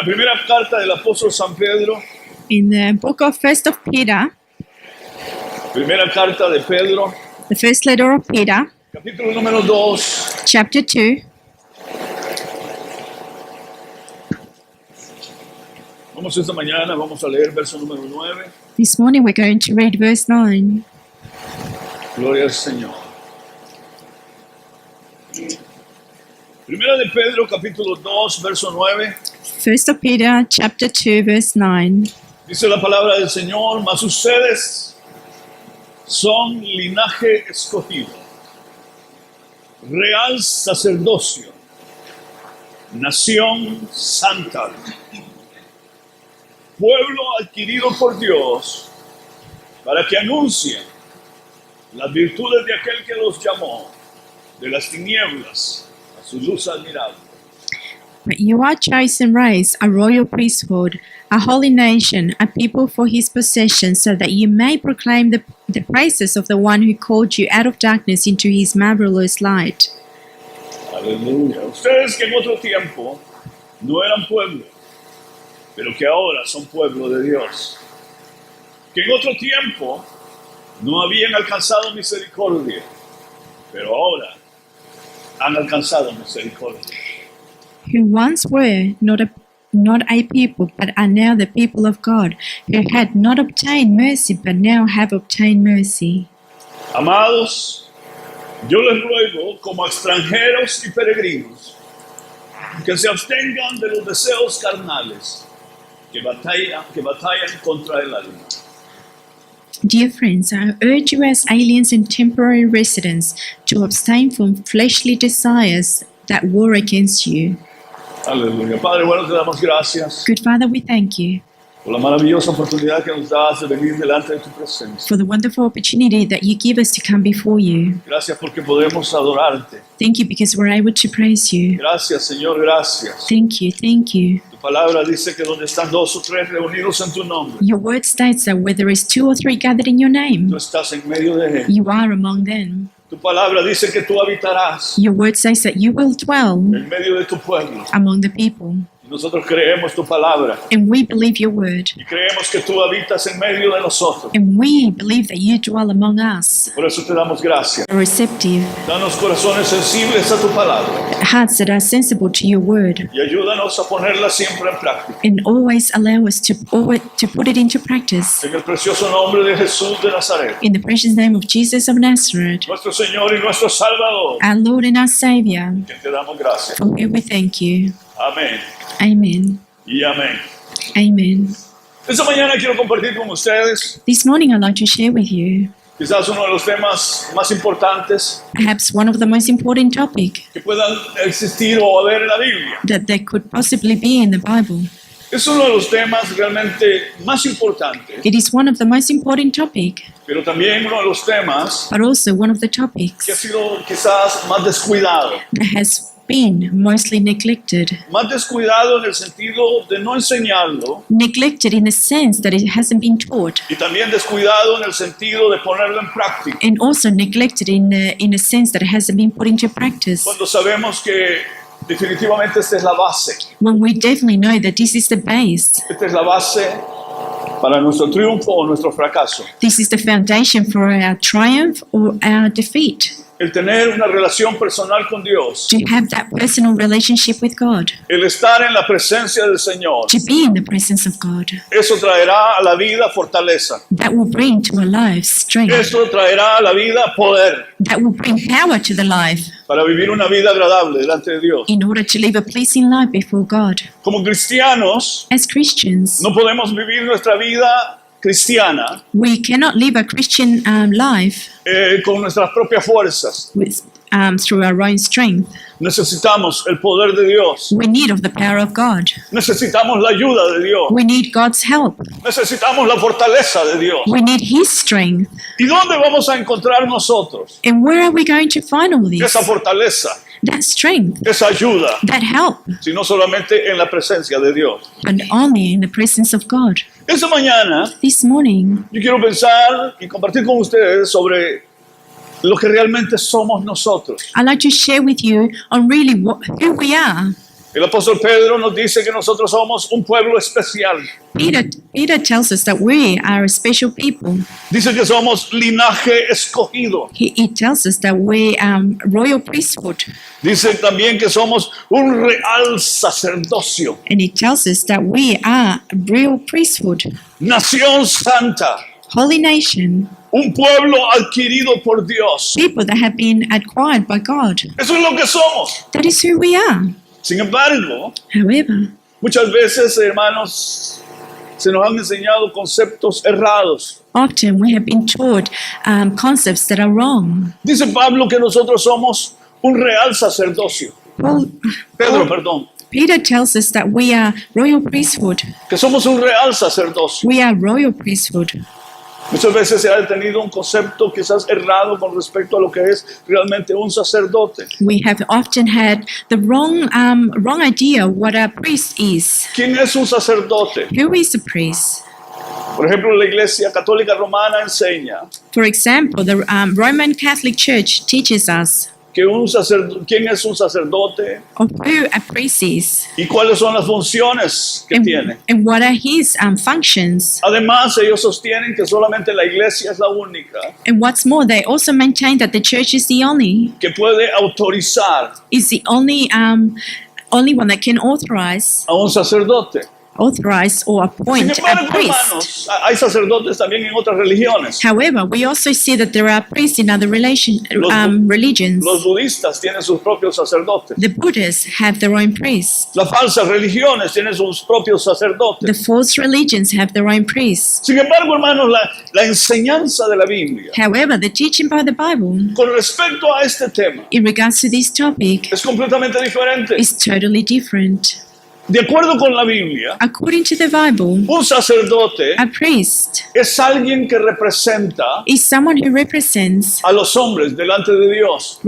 la primera carta del apóstol San Pedro, In the book of First of Peter, primera carta de Pedro, the first letter of Peter, capítulo número 2, chapter 2. vamos esta mañana, vamos a leer verso número 9. This morning we're going to read verse 9. Gloria al Señor. Primera de Pedro, capítulo 2, verso 9. First of Peter, chapter 2, verse 9. Dice la palabra del Señor, mas ustedes son linaje escogido, real sacerdocio, nación santa, pueblo adquirido por Dios, para que anuncien las virtudes de aquel que los llamó de las tinieblas a su luz admirable. But you are a chosen race, a royal priesthood, a holy nation, a people for his possession, so that you may proclaim the praises of the one who called you out of darkness into his marvelous light. Aleluya. Ustedes que en otro tiempo no eran pueblo, pero que ahora son pueblo de Dios. Que en otro tiempo no habían alcanzado misericordia, pero ahora han alcanzado misericordia. Who once were not a people, but are now the people of God, who had not obtained mercy, but now have obtained mercy. Amados, yo les ruego como extranjeros y peregrinos que se abstengan de los deseos carnales que batallan contra el alma. Dear friends, I urge you as aliens and temporary residents to abstain from fleshly desires that war against you. Aleluya. Padre, bueno, te damos gracias Good Father, we thank you por la maravillosa oportunidad que nos das de venir delante de tu presencia. for the wonderful opportunity that you give us to come before you. Gracias porque podemos adorarte. Thank you because we're able to praise you. Gracias, Señor, gracias. Thank you, thank you. Tu palabra dice que donde están dos o tres reunidos en tu nombre, Your word states that where there is 2 or 3 gathered in your tú name, estás en medio de ellos. you are among them. Tu palabra dice que tú habitarás Your word says that you will dwell en medio de tu pueblo. among the people. Y nosotros creemos tu palabra And we believe your word. y creemos que tú habitas en medio de nosotros. And we believe that you dwell among us. Por eso te damos gracias. Are receptive, Danos corazones sensibles a tu palabra hearts that are sensible to your word. y ayúdanos a ponerla siempre en práctica. And always allow us to put it into practice. En el precioso nombre de Jesús de Nazaret, In the precious name of Jesus of Nazareth, nuestro Señor y nuestro Salvador, our Lord and our Savior, que te damos gracias. for whom we thank you. Amén Amen. y amén. Amen. Esta mañana quiero compartir con ustedes This morning I'd like to share with you quizás uno de los temas más importantes perhaps one of the most important topic que puedan existir o haber en la Biblia. that there could possibly be in the Bible. Es uno de los temas realmente más importantes, It is one of the most important topic, pero también uno de los temas but also one of the que ha topics sido quizás más descuidado. that has been mostly neglected. Más descuidado en el sentido de no enseñarlo Neglected in the sense that it hasn't been taught, y también descuidado en el sentido de ponerlo en práctica. and also neglected in the sense that it hasn't been put into practice. Cuando sabemos que definitivamente esta es la base. When we definitely know that this is the base, Esta es la base para nuestro triunfo o nuestro fracaso. this is the foundation for our triumph or our defeat. El tener una relación personal con Dios, To have that personal relationship with God, el estar en la presencia del Señor, to be in the presence of God, eso traerá a la vida fortaleza. that will bring to our lives strength, Eso traerá a la vida poder that will bring power to the life para vivir una vida agradable delante de Dios. in order to live a pleasing life before God. Como cristianos, As Christians, no podemos vivir nuestra vida cristiana we cannot live a Christian life con nuestras propias fuerzas. through our own strength. Necesitamos el poder de Dios. We need of the power of God. Necesitamos la ayuda de Dios. We need God's help. Necesitamos la fortaleza de Dios. We need His strength. ¿Y dónde vamos a encontrar nosotros And where are we going to find all this? esa fortaleza, That strength, esa ayuda? that help, Si no solamente en la presencia de Dios. and only in the presence of God. Esta mañana This morning, yo quiero pensar y compartir con ustedes sobre lo que realmente somos nosotros. I'd like to share with you on really who we are. El apóstol Pedro nos dice que nosotros somos un pueblo especial. Peter tells us that we are a special people. Dice que somos linaje escogido. He tells us that we are royal priesthood. Dice también que somos un real sacerdocio. And he tells us that we are a real priesthood, Nación santa. holy nation, Un pueblo adquirido por Dios. people that have been acquired by God. Eso es lo que somos. That is who we are. Sin embargo, However, muchas veces, hermanos, se nos han enseñado conceptos errados. often we have been taught concepts that are wrong. Dice Pablo que nosotros somos un real sacerdocio. Pedro, perdón. Peter tells us that we are royal priesthood. Que somos un real sacerdocio. We are royal priesthood. Muchas veces se ha tenido un concepto quizás errado con respecto a lo que es realmente un sacerdote. We have often had the wrong idea what a priest is. ¿Quién es un sacerdote? Who is a priest? Por ejemplo, la Iglesia Católica Romana enseña For example, the Roman Catholic Church teaches us que quién es un sacerdote of who a priest is y cuáles son las funciones que tiene. and what are his functions. Además, ellos sostienen que solamente la Iglesia es la única And what's more, they also maintain that the church is the only only one that can authorize a un sacerdote. or Sin appoint a embargo, priest. hermanos, hay sacerdotes también en otras religiones. However, we also see that there are priests in other religions. Los budistas tienen sus propios sacerdotes. The Buddhists have their own priests. Las falsas religiones tienen sus propios The sacerdotes. false religions have their own priests. Sin embargo, hermanos, la enseñanza de la Biblia However, the teaching by the Bible con respecto a este tema in regards to this topic es completamente diferente. is totally different. De acuerdo con la Biblia, According to the Bible, un sacerdote a priest es alguien que representa is someone who represents a los hombres delante de Dios.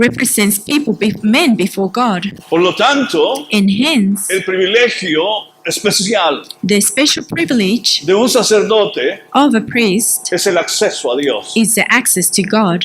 people, men before God, Por lo tanto, and hence el privilegio especial the special privilege de un sacerdote of a priest es el acceso a Dios. is the access to God,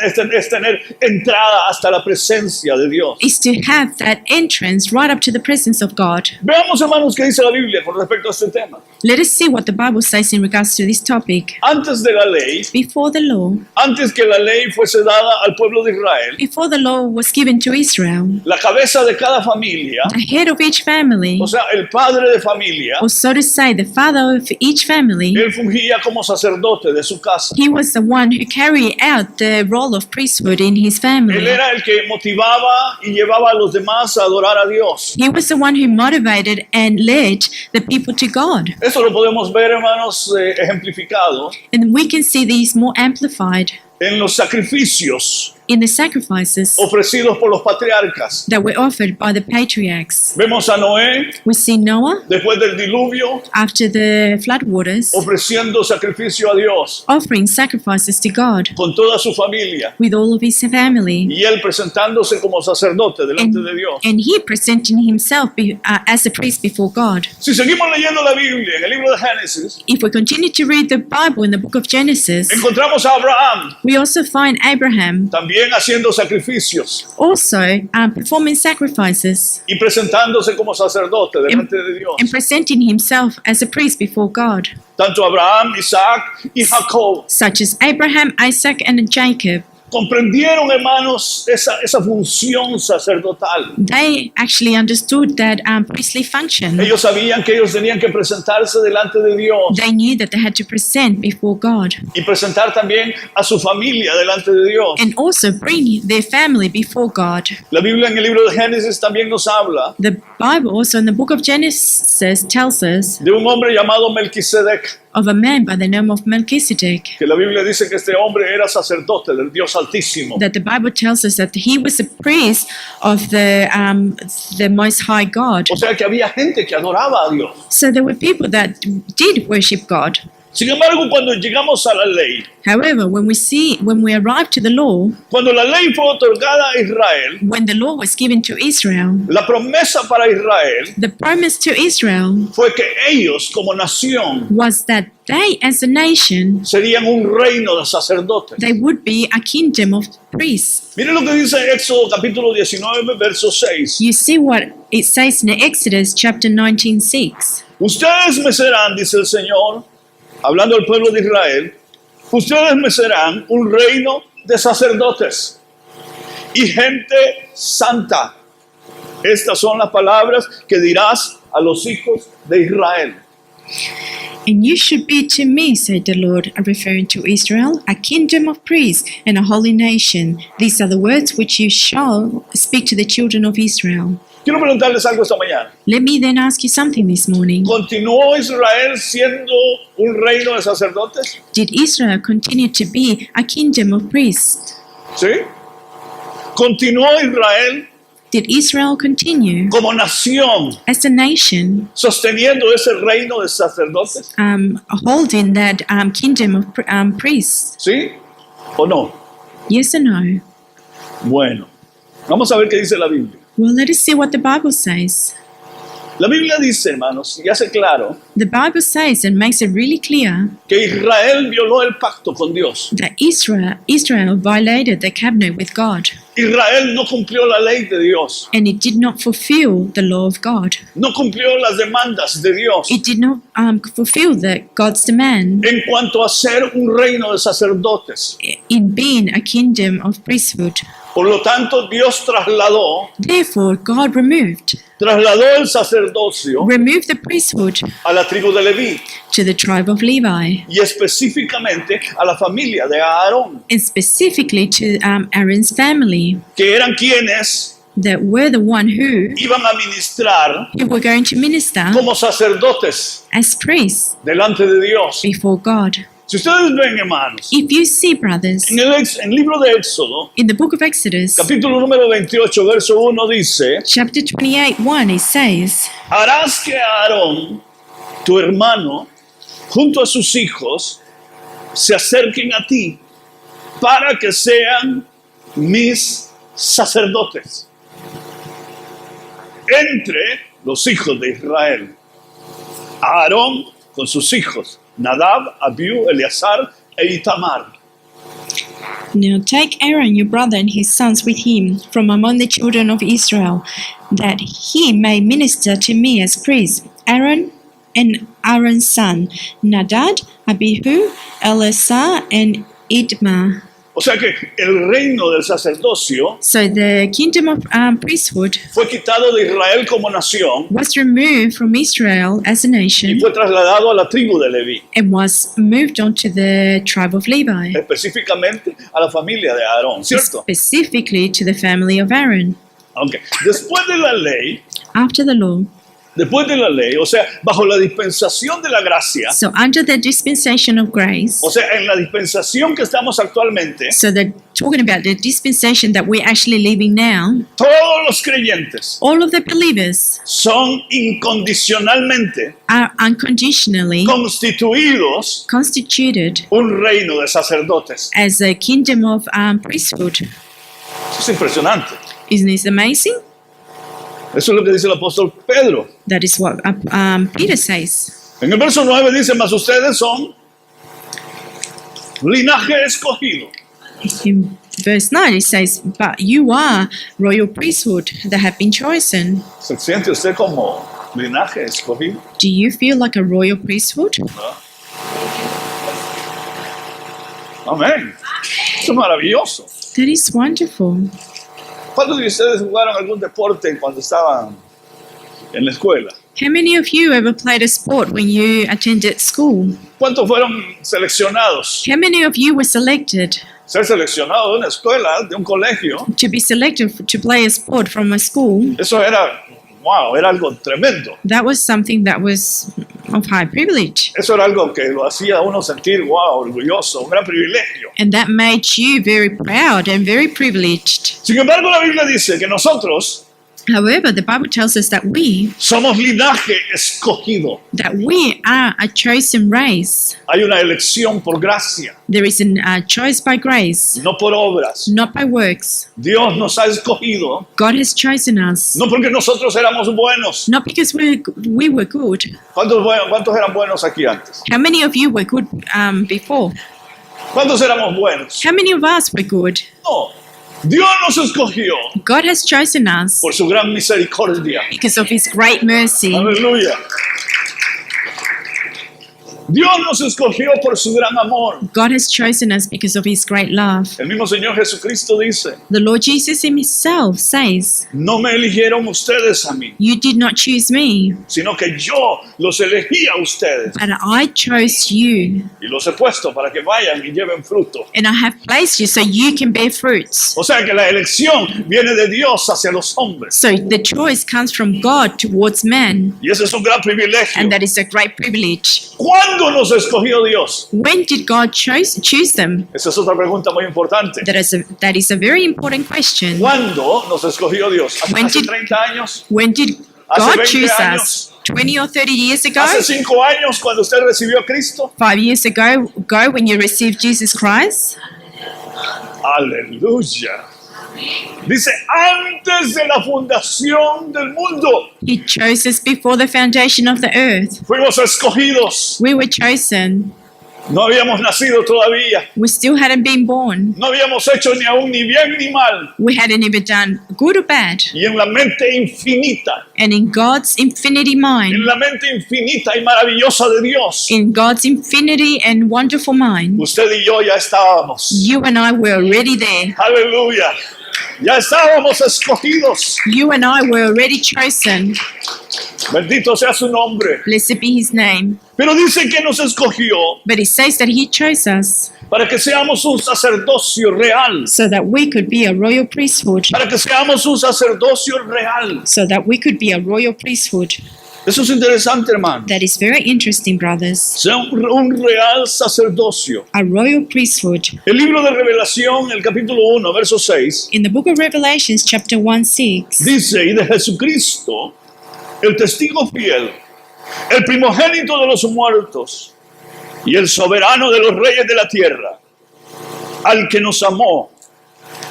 Es tener entrada hasta la presencia de Dios. is to have that entrance right up to the presence of God. Veamos, hermanos, qué dice la Biblia con respecto a este tema. Let us see what the Bible says in regards to this topic. Antes de la ley, Before the law, antes que la ley fuese dada al pueblo de Israel, before the law was given to Israel, la cabeza de cada familia, the head of each family, o sea, el padre de familia, or so to say, the father of each family, él fungía como sacerdote de su casa. he was the one who carried out the role of priesthood in his Él family. era el que motivaba y llevaba a los demás a adorar a Dios. He was the one who motivated and led the people to God. Eso lo podemos ver, hermanos, ejemplificado And we can see these more amplified en los sacrificios in the sacrifices ofrecidos por los patriarcas. that were offered by the patriarchs. Vemos a Noé, We see Noah, después del diluvio, after the floodwaters, ofreciendo sacrificio a Dios offering sacrifices to God con toda su familia. with all of his family. Y él presentándose como sacerdote delante de Dios. And he presenting himself as a priest before God. Si seguimos leyendo la Biblia en el libro de Génesis, If we continue to read the Bible in the book of Genesis, encontramos a Abraham we also find Abraham también haciendo sacrificios also performing sacrifices y presentándose como sacerdote delante de Dios. and presenting himself as a priest before God, Tanto Abraham, Isaac y Jacob such as Abraham, Isaac, and Jacob. comprendieron, hermanos, esa función sacerdotal. They actually understood that priestly function. Ellos sabían que ellos tenían que presentarse delante de Dios They knew that they had to present before God y presentar también a su familia delante de Dios. and also bring their family before God. La Biblia en el libro de Génesis también nos habla The Bible also in the book of Genesis tells us de un hombre llamado Melquisedec, of a man by the name of Melchizedek, que la Biblia dice que este hombre era sacerdote del Dios Altísimo. that the Bible tells us that he was a priest of the Most High God. O sea que había gente que adoraba a Dios. So there were people that did worship God. Sin embargo, cuando llegamos a la ley, However, when we arrive to the law, cuando la ley fue otorgada a Israel, when the law was given to Israel, la promesa para Israel the promise to Israel fue que ellos como nación was that they, as a nation, serían un reino de sacerdotes. they would be a kingdom of priests. Miren lo que dice Éxodo capítulo 19, verso 6. You see what it says in Exodus chapter 19:6. Ustedes me serán, dice el Señor, hablando al pueblo de Israel, ustedes me serán un reino de sacerdotes y gente santa. Estas son las palabras que dirás a los hijos de Israel. And you should be to me, said the Lord, referring to Israel, a kingdom of priests and a holy nation. These are the words which you shall speak to the children of Israel. Quiero preguntarles algo esta mañana. Let me then ask you something this morning. ¿Continuó Israel siendo un reino de sacerdotes? Did Israel continue to be a kingdom of priests? ¿Sí? ¿Continuó Israel Did Israel continue como nación as a nation sosteniendo ese reino de sacerdotes? holding that kingdom of priests? ¿Sí o no? Yes or no? Bueno, vamos a ver qué dice la Biblia. Well, let us see what the Bible says. La Biblia dice, hermanos, y hace claro The Bible says and makes it really clear que Israel violó el pacto con Dios. that Israel violated the covenant with God, Israel no cumplió la ley de Dios. and it did not fulfill the law of God. No cumplió las demandas de Dios It did not fulfill God's demand en cuanto a ser un reino de sacerdotes. in being a kingdom of priesthood. Por lo tanto, Dios trasladó Therefore, God removed el sacerdocio the priesthood a la tribu de Leví to the tribe of Levi, y específicamente a la familia de Aarón, and specifically to Aaron's family, que eran quienes that were the one who iban a ministrar were going to minister como sacerdotes as priests delante de Dios. before God. Si ustedes ven, hermanos, If you see, brothers, en el libro de Éxodo, in the book of Exodus, capítulo número 28, verso 1 dice: chapter 28:1, it says, harás que Aarón, tu hermano, junto a sus hijos, se acerquen a ti para que sean mis sacerdotes entre los hijos de Israel. Aarón con sus hijos, Nadab, Abiú, Eleazar e Itamar. Now take Aaron your brother and his sons with him from among the children of Israel, that he may minister to me as priest. Aaron and Aaron's son, Nadab, Abihu, Eleazar, and Itmar. O sea que el reino del sacerdocio So the kingdom of priesthood fue quitado de Israel como nación was removed from Israel as a y nation fue trasladado a la tribu de Leví, and was moved on to the tribe of Levi, específicamente a la familia de Aarón, ¿cierto? specifically to the family of Aaron. Okay. Después de la ley, After the law, o sea, bajo la dispensación de la gracia, so under the dispensation of grace, o sea, en la dispensación que estamos actualmente, so they're talking about the dispensation that we're actually living now, todos los creyentes all of the believers son incondicionalmente are unconditionally constituidos constituted un reino de sacerdotes. as a kingdom of priesthood. Eso es impresionante. Isn't this amazing? Eso es lo que dice el apóstol Pedro. That is what Peter says. En el verso 9 dice, mas ustedes son linaje escogido. In verse 9 it says, but you are royal priesthood that have been chosen. ¿Se siente usted como linaje escogido? Do you feel like a royal priesthood? Amén. Eso es maravilloso. That is wonderful. ¿Cuántos de ustedes jugaron algún deporte cuando estaban en la escuela? How many of you ever played a sport when you attended school? ¿Cuántos fueron seleccionados? How many of you were selected Ser seleccionado de una escuela, de un colegio, to be selected to play a sport from a school? eso era, wow, era algo tremendo. That was something that was of high privilege. Eso era algo que lo hacía a uno sentir, wow, orgulloso, un gran privilegio. And that made you very proud and very privileged. Sin embargo, la Biblia dice que nosotros However, the Bible tells us that we somos linaje escogido. are a chosen race. Hay una elección por gracia, There is a choice by grace, no por obras. not by works. Dios nos ha escogido, God has chosen us, no porque nosotros éramos buenos. not because we were good. ¿Cuántos eran buenos aquí antes? How many of you were good before? ¿Cuántos éramos buenos? How many of us were good? No. Dios nos escogió God has chosen us por su gran misericordia. because of His great mercy. Aleluya. Dios nos escogió por su gran amor. God has chosen us because of His great love. El mismo Señor Jesucristo dice, The Lord Jesus Himself says, no me eligieron ustedes a mí, "You did not choose me, sino que yo los elegí a ustedes but I chose you, y los he puesto para que vayan y lleven fruto. and I have placed you so you can bear fruits." O sea que la elección viene de Dios hacia los hombres. So the choice comes from God towards man, Y ese es un gran privilegio. and that is a great privilege. ¿Cuándo nos escogió Dios? When did God choose them? Esa es otra pregunta muy importante. That is a very important question. ¿Cuándo nos escogió Dios? When ¿Hace did- 30 años? When did Hace God 20 choose años. us? 20 or 30 years ago? ¿Hace 5 años cuando usted recibió a Cristo? 5 years ago when you received Jesus Christ? Aleluya. Dice, antes de la fundación del mundo, He chose us before the foundation of the earth. fuimos escogidos. We were chosen. No habíamos nacido todavía. We still hadn't been born. No habíamos hecho ni aún ni bien ni mal. We hadn't even done good or bad. Y en la mente infinita, And in God's infinity en mind, la mente infinita y maravillosa de Dios, in God's infinity and wonderful mind, usted y yo ya estábamos. you and I were already there. Aleluya. Ya estábamos escogidos. You and I were already chosen. Bendito sea su nombre. Blessed be His name. Pero dice que nos escogió But it says that He chose us para que seamos un sacerdocio real. so that we could be a royal priesthood. Para que seamos un sacerdocio real. So that we could be a royal priesthood. Eso es interesante, hermano. That is very interesting, brothers. Sea un real sacerdocio. A royal priesthood. El libro de Revelación, el capítulo 1, verso 6, In the book of Revelations, chapter 1:6, dice, y de Jesucristo, el testigo fiel, el primogénito de los muertos y el soberano de los reyes de la tierra, al que nos amó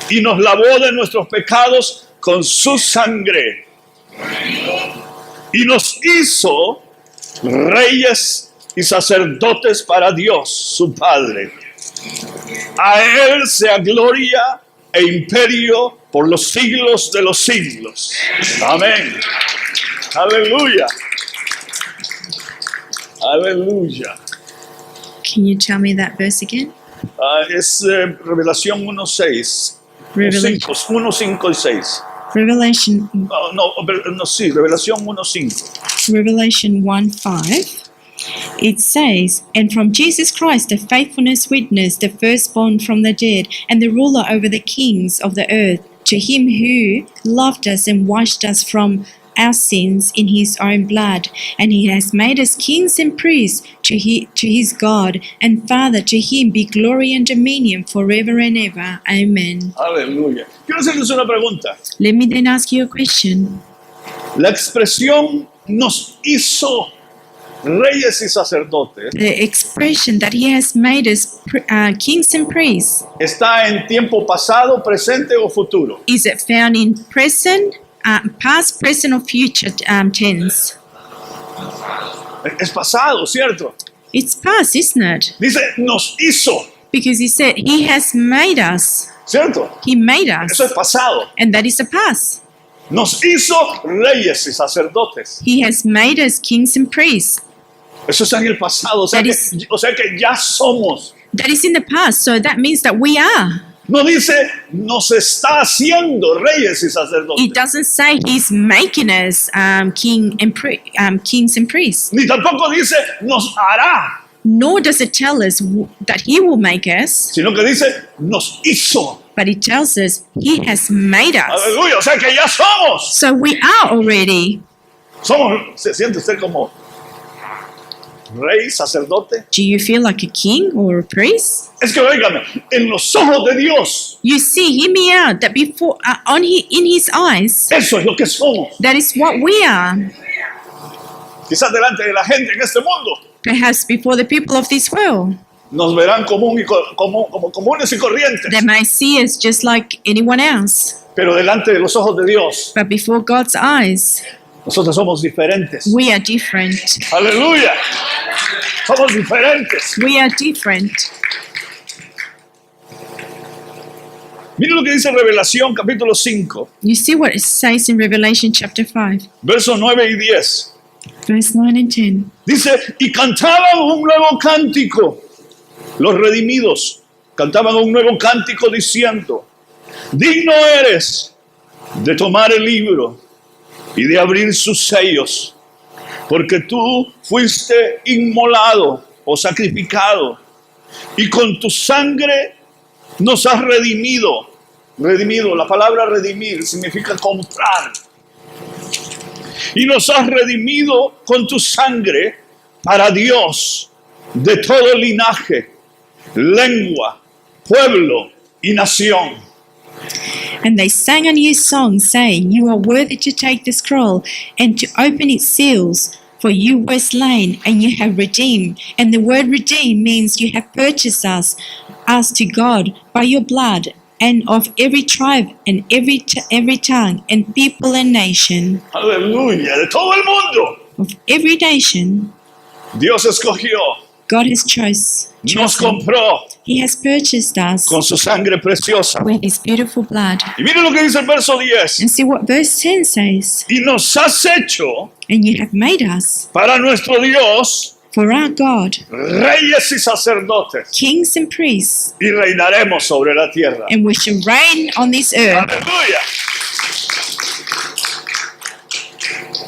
y nos lavó de nuestros pecados con su sangre y nos hizo reyes y sacerdotes para Dios, su Padre. A Él sea gloria e imperio por los siglos de los siglos. Amén. Aleluya. Aleluya. can you tell me that verse again? Es Revelación 1:6. Revelation, 1, 5 y 6. Revelation, Sí, Revelación 1:5. Revelation 1:5. It says, "And from Jesus Christ, the faithfulness witness, the firstborn from the dead, and the ruler over the kings of the earth, to him who loved us and washed us from our sins in his own blood, and he has made us kings and priests to his God and Father. To him be glory and dominion forever and ever. Amen." Aleluya. Quiero hacerles una pregunta. Let me then ask you a question. La expresión nos hizo reyes y sacerdotes The expression that he has made us kings and priests, está en tiempo pasado, presente o futuro. is it found in present, past, present, or future tense? Es pasado, ¿cierto? It's past, isn't it? Dice, nos hizo, Because he said he has made us. ¿cierto? He made us. Eso es pasado. And that is the past. Nos hizo reyes y sacerdotes. He has made us kings and priests. Eso está en el pasado. O sea que ya somos. That is in the past. So that means that we are. No dice, nos está haciendo reyes y sacerdotes. It doesn't say he's making us kings and priests. Ni tampoco dice, nos hará. Nor does it tell us that he will make us. Sino que dice, nos hizo. But it tells us he has made us. Aleluya. O sea que ya somos. So we are already. Somos, se siente usted como rey, sacerdote? Do you feel like a king or a priest? Es que, óigame, en los ojos de Dios, You see, hear me out, that before in his eyes, eso es lo que somos. that is what we are. Quizás delante de la gente en este mundo Perhaps before the people of this world, nos verán como comunes y corrientes, they may see us just like anyone else. pero delante de los ojos de Dios, But before God's eyes, nosotros somos diferentes. we are different. Aleluya. Somos diferentes. We are different. Mire lo que dice Revelación capítulo 5, You see what it says in Revelation chapter 5, versos 9 y 10. verse 9 and 10. Dice, y cantaban un nuevo cántico. Los redimidos cantaban un nuevo cántico diciendo, digno eres de tomar el libro y de abrir sus sellos, porque tú fuiste inmolado o sacrificado, y con tu sangre nos has redimido. Redimido, la palabra redimir significa comprar. Y nos has redimido con tu sangre para Dios de todo linaje, lengua, pueblo y nación. And they sang a new song, saying, you are worthy to take the scroll and to open its seals, for you were slain and you have redeemed. And the word redeem means you have purchased us to God by your blood, and of every tribe and every tongue and people and nation. Aleluya, de todo el mundo. Of every nation, Dios escogió, God has nos chosen. compró He has purchased us con su sangre preciosa. with his beautiful blood. Y mire lo que dice el verso 10. And see what verse 10 says. Y nos has hecho And you have made us, para nuestro Dios for our God, reyes y sacerdotes, kings and priests, y reinaremos sobre la tierra. and we shall reign on this earth. Aleluya.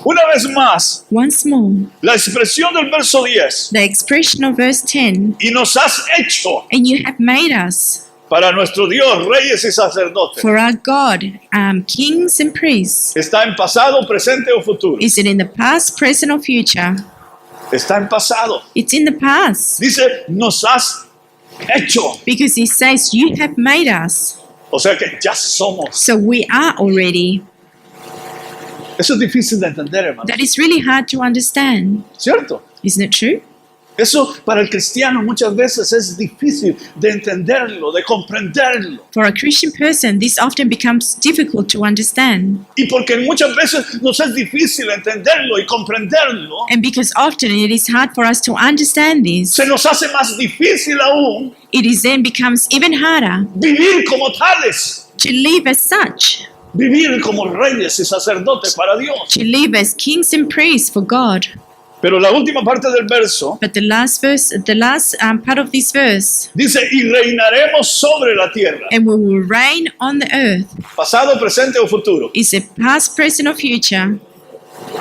Una vez más, Once more, la expresión del verso 10, the expression of verse 10, y nos has hecho and you have made us, para nuestro Dios reyes y sacerdotes, for our God, kings and priests. está en pasado, presente o futuro. Is it in the past, present, or future? Está en pasado. It's in the past, Dice, nos has hecho. because he says, you have made us. O sea que ya somos. So we are already. Eso es difícil de entender, hermano. That is really hard to understand. ¿Cierto? Isn't it true? Eso para el cristiano muchas veces es difícil de entenderlo, de comprenderlo. For a Christian person, this often becomes difficult to understand. Y porque muchas veces nos es difícil entenderlo y comprenderlo, And because often it is hard for us to understand this, se nos hace más difícil aún it is then becomes even harder vivir como tales, to live as such, vivir como reyes y sacerdotes para Dios. to live as kings and priests for God. Pero la última parte del verso But the last part of this verse, dice, y reinaremos sobre la tierra. and we will reign on the earth, Pasado, presente o futuro. is a past, present, or future.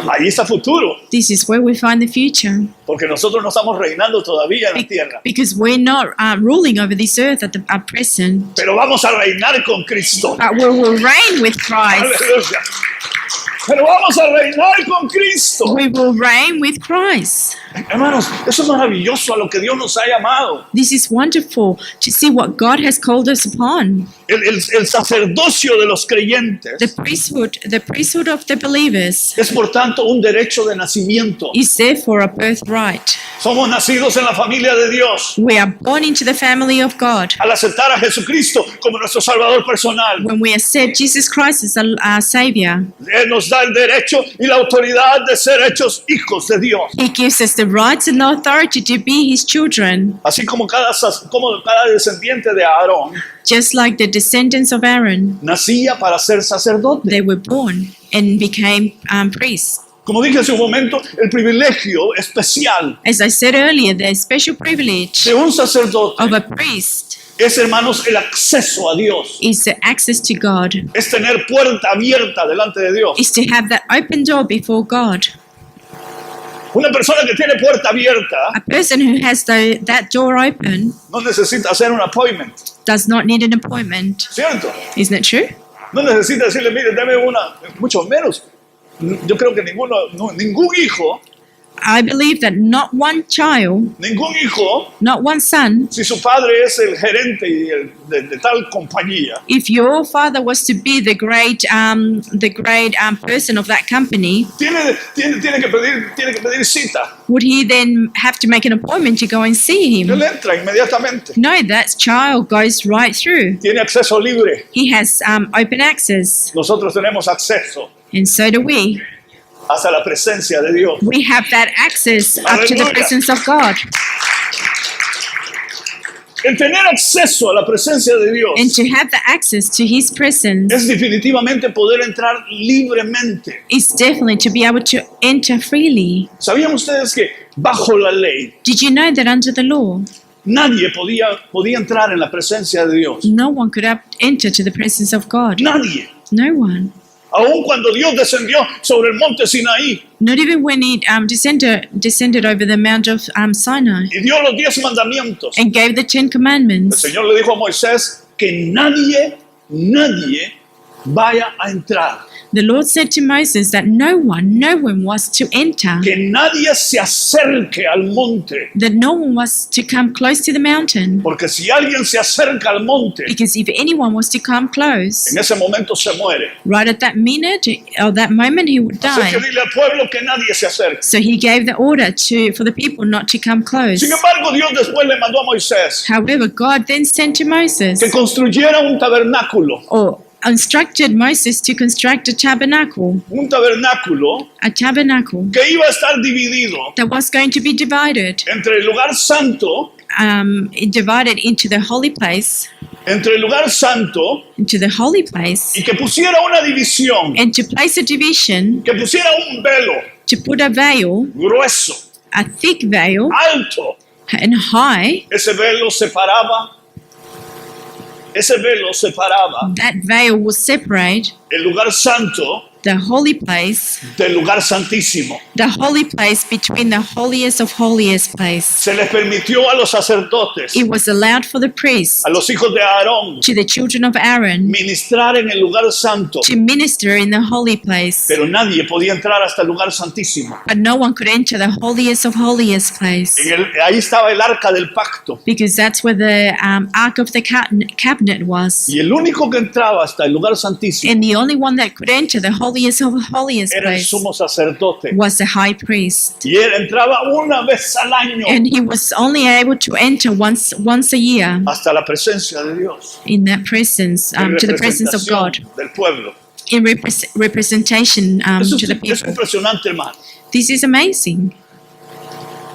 Ahí está futuro, This is where we find the future. porque nosotros no estamos reinando todavía en la tierra. Because we're not ruling over this earth at present, Pero vamos a reinar con Cristo. but we will reign with Christ. Aleluya. Pero vamos a reinar con Cristo. We will reign with Christ. Hermanos, eso es maravilloso a lo que Dios nos ha llamado. This is wonderful to see what God has called us upon. El sacerdocio de los creyentes The priesthood of the believers es por tanto un derecho de nacimiento. is therefore a birthright. Somos nacidos en la familia de Dios. We are born into the family of God. Al aceptar a Jesucristo como nuestro Salvador personal, When we accept Jesus Christ as our Savior, Él nos da el derecho y la autoridad de ser hechos hijos de Dios. He gives us the rights and the authority to be His children, Así como cada descendiente de Aarón just like the descendants of Aaron. nacía para ser sacerdote. They were born and became priests. Como dije hace un momento, el privilegio especial As I said earlier, the special privilege de un sacerdote of a priest es, hermanos, el acceso a Dios. is the access to God, Es tener puerta abierta delante de Dios. is to have that open door before God. Una persona que tiene puerta abierta A person who has that door open no necesita hacer un appointment, does not need an appointment. ¿cierto? Isn't it true? No necesita decirle, mire, dame una, mucho menos. Yo creo que ningún hijo I believe that not one child, ningún hijo, not one son, si su padre es el gerente de tal compañía, if your father was to be the great person of that company, tiene que pedir cita. would he then have to make an appointment to go and see Él him? entra inmediatamente. No, that child goes right through. Tiene acceso libre. He has open access, Nosotros tenemos acceso and so do we. hasta la presencia de Dios. We have that access up to the Hallelujah. presence of God. El tener acceso a la presencia de Dios And to have the access to His presence es definitivamente poder entrar libremente. is definitely to be able to enter freely. ¿Sabían ustedes que bajo la ley Did you know that under the law, nadie podía entrar en la presencia de Dios? no one could enter to the presence of God? Nadie. No one. Aun cuando Dios descendió sobre el monte Sinaí Not even when He descended over the Mount of Sinai y dio los 10 mandamientos. and gave the 10 El Commandments. Señor le dijo a Moisés que nadie vaya a entrar. The Lord said to Moses that no one was to enter, Que nadie se acerque al monte. that no one was to come close to the mountain, Porque si alguien se acerca al monte, because if anyone was to come close, en ese momento se muere. right at that minute or that moment he would Así que die. dile al pueblo que nadie se acerque. So he gave the order for the people not to come close. Sin embargo, Dios después le mandó a Moisés However, God then sent to Moses, que construyera un tabernáculo. or instructed Moses to construct a tabernacle Un tabernáculo que iba a estar dividido that was going to be divided, entre el lugar santo, divided into the holy place, y que pusiera una división, and to place a division, que pusiera un velo to put a veil, grueso, a thick veil alto. and high. Ese velo separaba That veil will separate el lugar santo the holy place, del lugar santísimo. the holy place between the holiest of holiest place. Se les permitió a los sacerdotes, It was allowed for the priests, a los hijos de Aarón, to the children of Aaron, ministrar en el lugar santo, to minister in the holy place, pero nadie podía entrar hasta el lugar santísimo. but no one could enter the holiest of holiest place, Ahí estaba el arca del pacto, because that's where the Ark of the Cabinet was. y el único que entraba hasta el lugar santísimo And the only one that could enter the holiest of holiest era el place sumo sacerdote, was the high priest. y él entraba una vez al año And he was only able to enter once a year hasta la presencia de Dios, in that presence, en to the presence of God, representación del pueblo. in representation Eso to the es people. impresionante, hermano. This is amazing.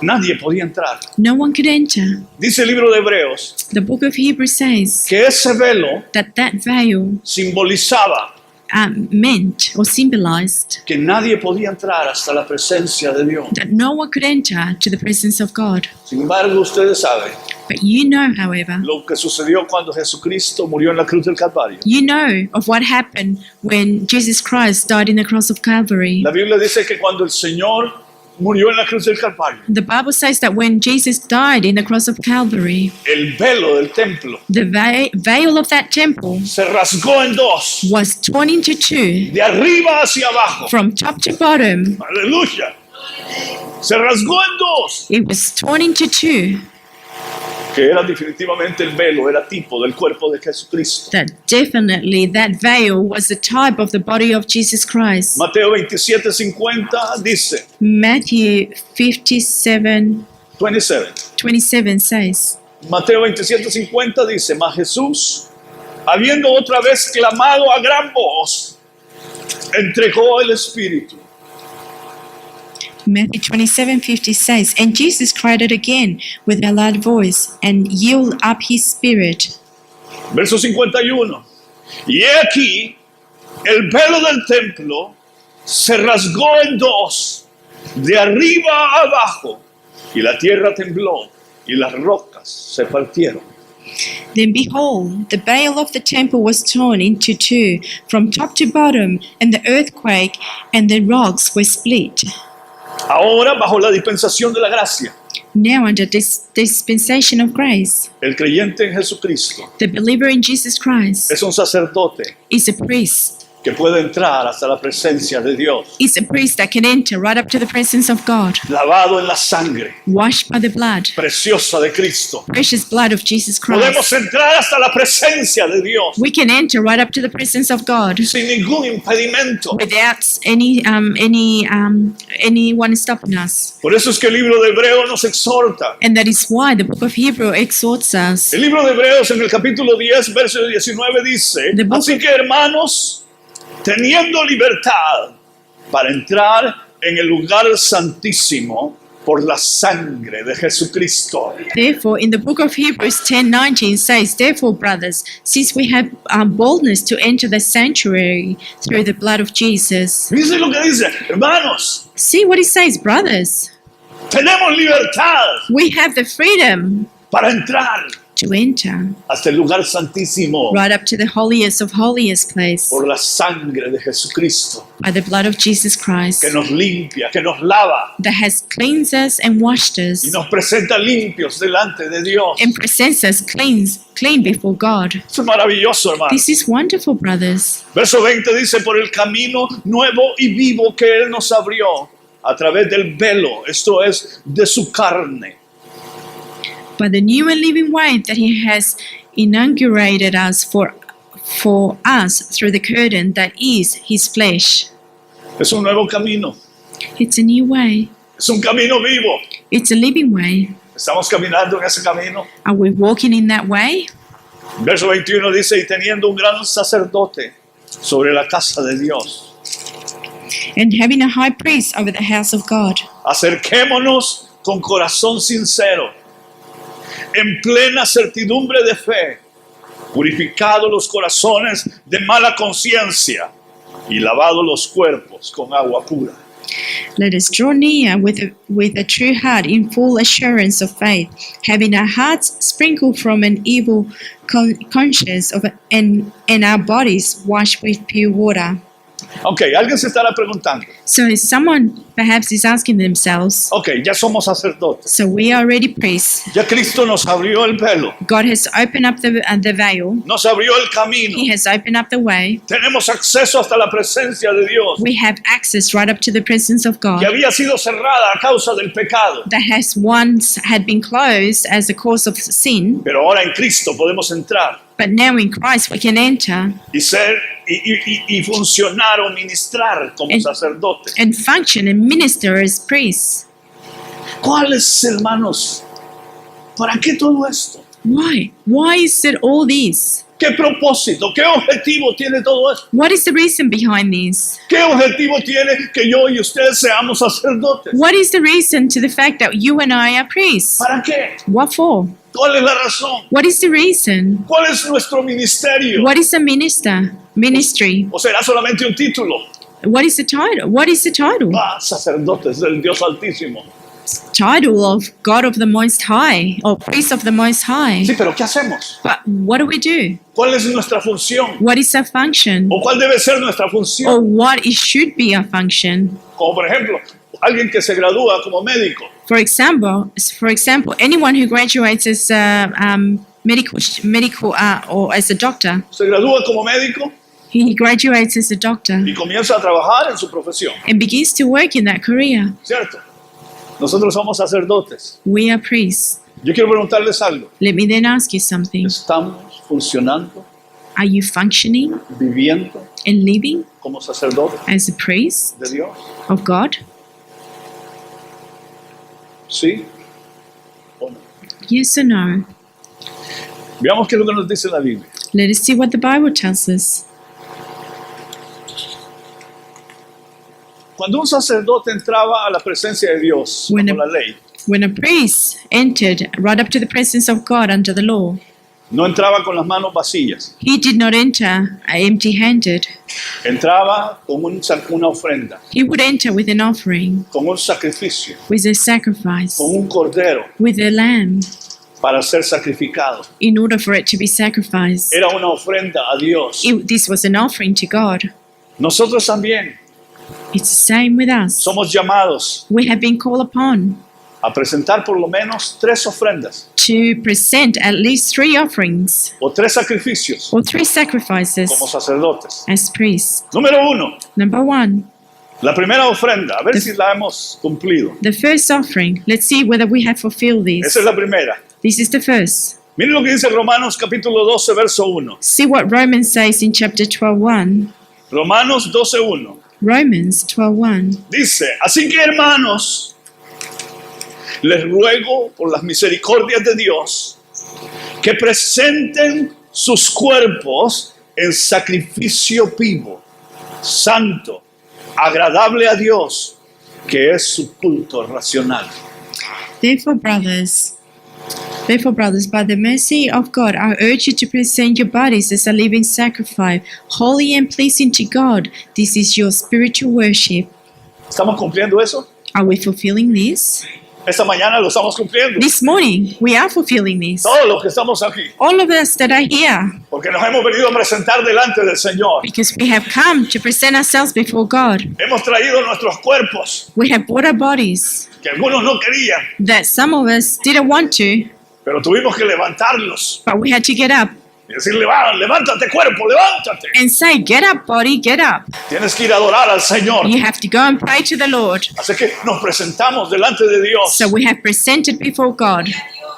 Nadie podía entrar. No one could enter. Dice el libro de Hebreos The book of Hebrews says que ese velo that veil simbolizaba meant or symbolized que nadie podía entrar hasta la presencia de Dios. that no one could enter to the presence of God. Sin embargo, ustedes saben But you know, however, lo que sucedió cuando Jesucristo murió en la cruz del Calvario. you know of what happened when Jesus Christ died in the cross of Calvary. La Biblia dice que cuando el Señor murió en la cruz del Calvario, The Bible says that when Jesus died in the cross of Calvary, el velo del templo the veil of that temple se rasgó en dos, was torn into two, de arriba hacia abajo. from top to bottom. Aleluya. Se rasgó en dos, It was torn into two. que era definitivamente el velo, era tipo del cuerpo de Jesucristo. That definitely that veil was the type of the body of Jesus Christ. Mateo 27:50 dice, Matthew 57:27 27. says, Mateo 27:50 dice, mas Jesús, habiendo otra vez clamado a gran voz, entregó el Espíritu. Matthew 27:50 says, and Jesus cried it again with a loud voice and yielded up his spirit. Verso 51. Y he aquí, el velo del templo se rasgó en dos, de arriba a abajo, y la tierra tembló, y las rocas se partieron. Then behold, the veil of the temple was torn into two from top to bottom, and the earthquake and the rocks were split. Ahora, bajo la dispensación de la gracia, Now under this dispensation of grace, el creyente en Jesucristo the believer in Jesus Christ es un sacerdote is a priest que puede entrar hasta la presencia de Dios, is a priest that can enter right up to the presence of God, lavado en la sangre washed by the blood, preciosa de Cristo. precious blood of Jesus Podemos Christ. entrar hasta la presencia de Dios We can enter right up to the presence of God sin ningún impedimento. without anyone stopping us. Por eso es que el libro de Hebreos nos exhorta. And that is why the book of Hebrew exhorts us. El libro de Hebreos en el capítulo 10, verso 19 dice, The book así of- que hermanos, teniendo libertad para entrar en el lugar santísimo por la sangre de Jesucristo. Therefore, in the book of Hebrews 10:19 says, "Therefore, brothers, since we have boldness to enter the sanctuary through the blood of Jesus." Dice lo que dice, hermanos, See what he says, brothers. tenemos libertad We have the freedom para entrar to enter hasta el lugar santísimo right up to the holiest of holiest place por la sangre de Jesucristo, by the blood of Jesus Christ que nos limpia, que nos lava that has cleansed us and washed us y nos presenta limpios delante de Dios. and presents us clean before God. Eso es maravilloso, hermano. This is wonderful, brothers. Verso 20 dice, por el camino nuevo y vivo que Él nos abrió a través del velo, esto es, de su carne. By the new and living way that he has inaugurated us for us through the curtain that is his flesh. Es un nuevo camino, It's a new way. es un camino vivo. It's a living way. Estamos caminando en ese camino. Are we walking in that way? Verso 21 dice, y teniendo un gran sacerdote sobre la casa de Dios, And having a high priest over the house of God, acerquémonos con corazón sincero, en plena certidumbre de fe, purificados los corazones de mala conciencia y lavados los cuerpos con agua pura. let us draw near with a true heart in full assurance of faith, having our hearts sprinkled from an evil conscience and our bodies washed with pure water. Ok, alguien se estará preguntando, So someone perhaps is asking themselves, ok, ya somos sacerdotes, so we are already priests. ya Cristo nos abrió el velo, God has opened up the veil. nos abrió el camino, He has opened up the way. tenemos acceso hasta la presencia de Dios, We have access right up to the presence of God que había sido cerrada a causa del pecado, that has once had been closed as a cause of sin, pero ahora en Cristo podemos entrar but now in Christ we can enter y ser y funcionar o ministrar como sacerdotes. and function and minister as priests. ¿Cuáles, hermanos? ¿Para qué todo esto? Why? Why is it all this? ¿Qué propósito? ¿Qué objetivo tiene todo esto? What is the reason behind this? ¿Qué objetivo tiene que yo y ustedes seamos sacerdotes? What is the reason to the fact that you and I are priests? ¿Para qué? What for? ¿Cuál es la razón? What is the reason? ¿Cuál es nuestro ministerio? What is a ministry? ¿O será solamente un título? What is the title? What is the title? Sacerdotes del Dios Altísimo. Title of God of the Most High or Priest of the Most High. Sí, pero ¿qué hacemos? But what do we do? ¿Cuál es nuestra función? What is our function? ¿O cuál debe ser nuestra Or función? what it should be our function? Como por ejemplo, alguien que se gradúa como médico. For example, anyone who graduates as a medical or as a doctor, Se gradúa como médico he graduates as a doctor y comienza a trabajar en su profesión, and begins to work in that career. ¿cierto? Nosotros somos sacerdotes. We are priests. Yo quiero preguntarles algo. Let me then ask you something. ¿Estamos funcionando, Are you functioning viviendo and living como sacerdotes as a priest de Dios? of God? ¿Sí o no? Yes or no? Veamos qué es lo que nos dice la Biblia. Let us see what the Bible tells us. Cuando un sacerdote entraba a la presencia de Dios bajo Bueno. la ley, When a priest entered right up to the presence of God under the law, no entraba con las manos vacías, he did not enter empty-handed. entraba con una ofrenda, He would enter with an offering, con un sacrificio, with a sacrifice, con un cordero with a lamb, para ser sacrificado. in order for it to be sacrificed. Era una ofrenda a Dios. This was an offering to God. Nosotros también It's the same with us. somos llamados We have been called upon a presentar por lo menos 3 ofrendas to present at least 3 offerings o 3 sacrificios or 3 sacrifices como sacerdotes. as priests. Número 1, Number 1, la primera ofrenda, a ver si la hemos cumplido. the first offering. Let's see whether we have fulfilled this. Esa es la primera. This is the first. Miren lo que dice Romanos capítulo 12, verso 1. See what Romans says in chapter 12:1. Romanos 12:1. Romans 12:1. Dice, así que hermanos, les ruego por las misericordias de Dios que presenten sus cuerpos en sacrificio vivo, santo, agradable a Dios, que es su culto racional. Therefore, brothers, by the mercy of God, I urge you to present your bodies as a living sacrifice, holy and pleasing to God. This is your spiritual worship. ¿Estamos cumpliendo eso? Are we fulfilling this? Esta mañana lo estamos cumpliendo. This morning, we are fulfilling this. Todos los que estamos aquí. All of us that are here, Porque nos hemos venido a presentar delante del Señor. because we have come to present ourselves before God. Hemos traído nuestros cuerpos, We have brought our bodies que algunos no querían, that some of us didn't want to, pero tuvimos que levantarlos. but we had to get up Y decir, levántate cuerpo, levántate. and say, get up, body, get up. Tienes que ir a adorar al Señor. You have to go and pray to the Lord. Así que nos presentamos delante de Dios So we have presented before God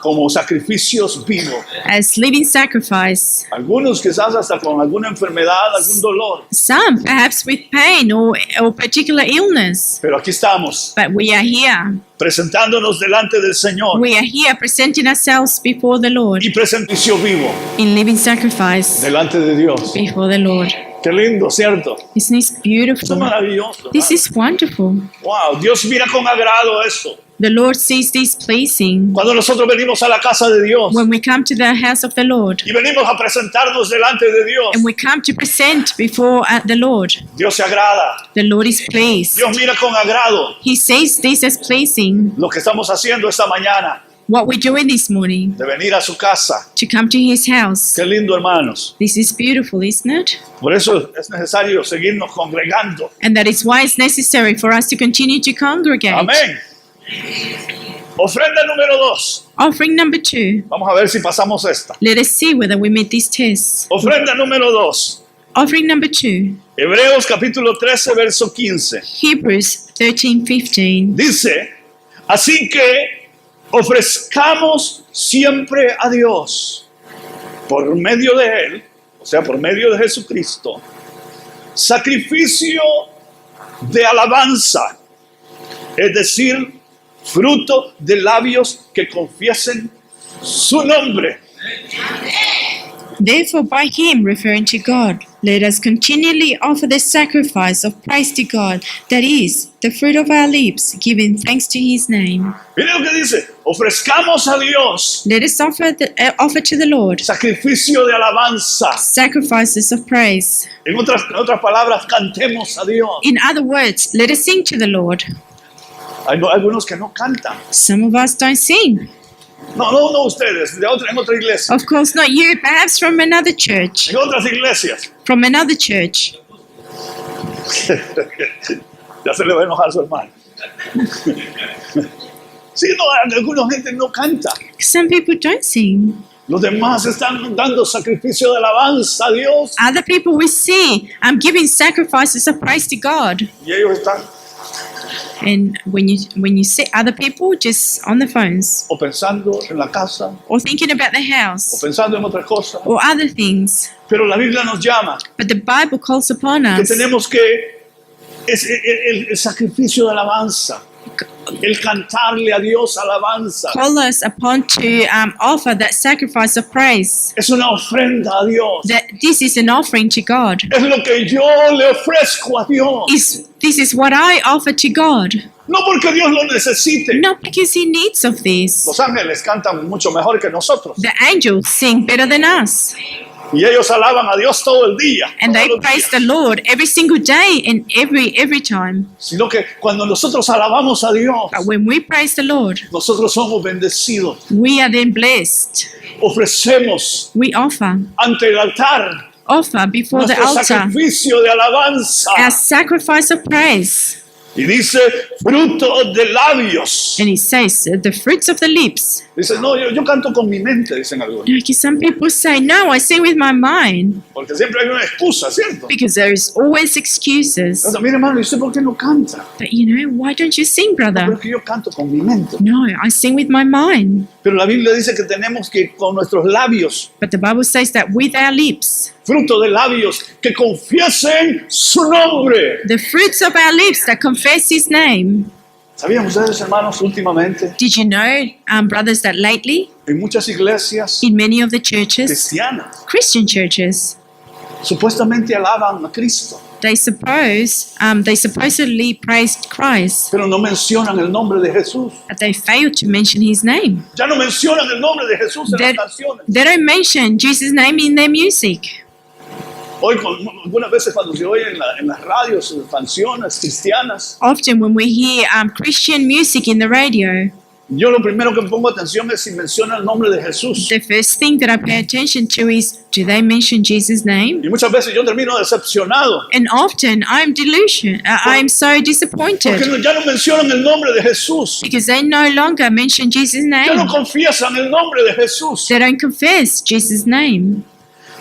como sacrificios vivos. as living sacrifice. Algunos quizás hasta con alguna enfermedad, algún dolor. Some perhaps with pain or particular illness. Pero aquí estamos, But we are here. presentándonos delante del Señor. We are here presenting ourselves before the Lord Y sacrificio vivo in living sacrifice delante de Dios. before the Lord. Qué lindo, ¿cierto? Isn't this Esto es beautiful? maravilloso. This is wonderful. Wow, Dios mira con agrado esto. The Lord sees this pleasing Cuando nosotros venimos a la casa de Dios when we come to the house of the Lord y venimos a presentarnos delante de Dios, and we come to present before the Lord. Dios se agrada. The Lord is pleased. Dios mira con agrado He sees this as pleasing. lo que estamos haciendo esta mañana, What we're doing this morning, de venir a su casa. to come to His house. Qué lindo, hermanos. This is beautiful, isn't it? Por eso es necesario seguirnos congregando. And that is why it's necessary for us to continue to congregate. Amén. Ofrenda número 2. Offering number 2. Vamos a ver si pasamos esta. Let us see whether we meet this test. Ofrenda número 2. Offering number 2. Hebreos capítulo 13, verso 15. Hebrews 13:15. Dice, así que ofrezcamos siempre a Dios por medio de Él, o sea, por medio de Jesucristo, sacrificio de alabanza, es decir, fruto de labios que confiesen su nombre. Therefore, by Him, referring to God, let us continually offer the sacrifice of praise to God, that is, the fruit of our lips, giving thanks to His name. Mire lo que dice, ofrezcamos a Dios Let us offer to the Lord sacrificio de alabanza. sacrifices of praise. En otras palabras, cantemos a Dios. In other words, let us sing to the Lord. Hay algunos que no cantan. Some of us don't sing. No ustedes, en otra iglesia. Of course, not you, perhaps from another church. En otras iglesias. From another church. Ya se le va a enojar a su hermano. Sí, no, alguna gente no canta. Some people don't sing. Los demás están dando sacrificio de alabanza a Dios. Other people we see, I'm giving sacrifices of praise to God. Y ellos están And when you see other people just on the phones o pensando en la casa, or thinking about the o house pensando en otra cosa. or other things, Pero la Biblia nos llama but the Bible calls upon que us tenemos que es el sacrificio de alabanza, el cantarle a Dios alabanza. call us upon to offer that sacrifice of praise. Es una ofrenda a Dios. That this is an offering to God. Es lo que yo le ofrezco a Dios. This is what I offer to God. No porque Dios lo necesite. Not because He needs of this. Los ángeles cantan mucho mejor que nosotros. The angels sing better than us. Y ellos alaban a Dios todo el día. And they todos los praise días. the Lord every single day and every time. Sino que cuando nosotros alabamos a Dios, But when we praise the Lord, nosotros somos bendecidos. we are then blessed. Ofrecemos We offer ante el altar before the nuestro altar sacrificio de alabanza. our sacrifice of praise. Y dice, fruto de labios. And it says, the fruits of the lips. Dice, no, yo canto con mi mente, dicen algunos. Like some people say, no, I sing with my mind. Porque siempre hay una excusa, ¿cierto? Because there is always excuses. Entonces, mire, hermano, ¿y usted por qué no canta? But you know, why don't you sing, Pero brother? es que yo canto con mi mente. No, I sing with my mind. Pero la Biblia dice que tenemos que con nuestros labios, But the Bible says that with our lips, fruto de labios, que confiesen su nombre. the fruits of our lips that confess his name. ¿Sabían ustedes, hermanos, últimamente, Did you know, brothers, that lately, en muchas iglesias in many of the churches, cristianas, Christian churches, supuestamente alaban a Cristo, they supposedly praised Christ, pero no mencionan el nombre de Jesús? but they failed to mention his name. Ya no mencionan el nombre de Jesús en They, las canciones. they don't mention Jesus' name in their music. Hoy, algunas veces cuando se oye en las radios canciones cristianas, Often when we hear Christian music in the radio, yo lo primero que pongo atención es si menciona el nombre de Jesús. the first thing that I pay attention to is, do they mention Jesus' name? Y muchas veces yo termino decepcionado, And often I'm so porque disappointed ya no mencionan el nombre de Jesús. because they no longer mention Jesus' Ya no name. confiesan el nombre de Jesús. They don't confess Jesus' name.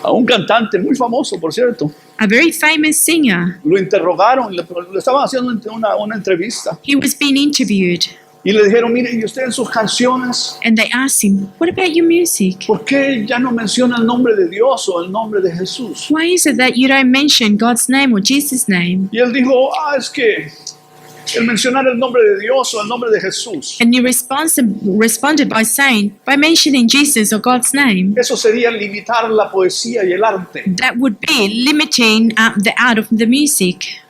A un cantante muy famoso, por cierto, A very famous singer, lo interrogaron, le estaban haciendo una entrevista he was being interviewed y le dijeron, mire, ¿y usted en sus canciones, and they asked him, what about your music? por qué ya no menciona el nombre de Dios o el nombre de Jesús? Why is it that you don't mention God's name or Jesus' name? Y él dijo, es que el mencionar el nombre de Dios o el nombre de Jesús, And he responded by saying, by mentioning Jesus or God's name, eso sería limitar la poesía y el arte. that would be limiting the art of the music,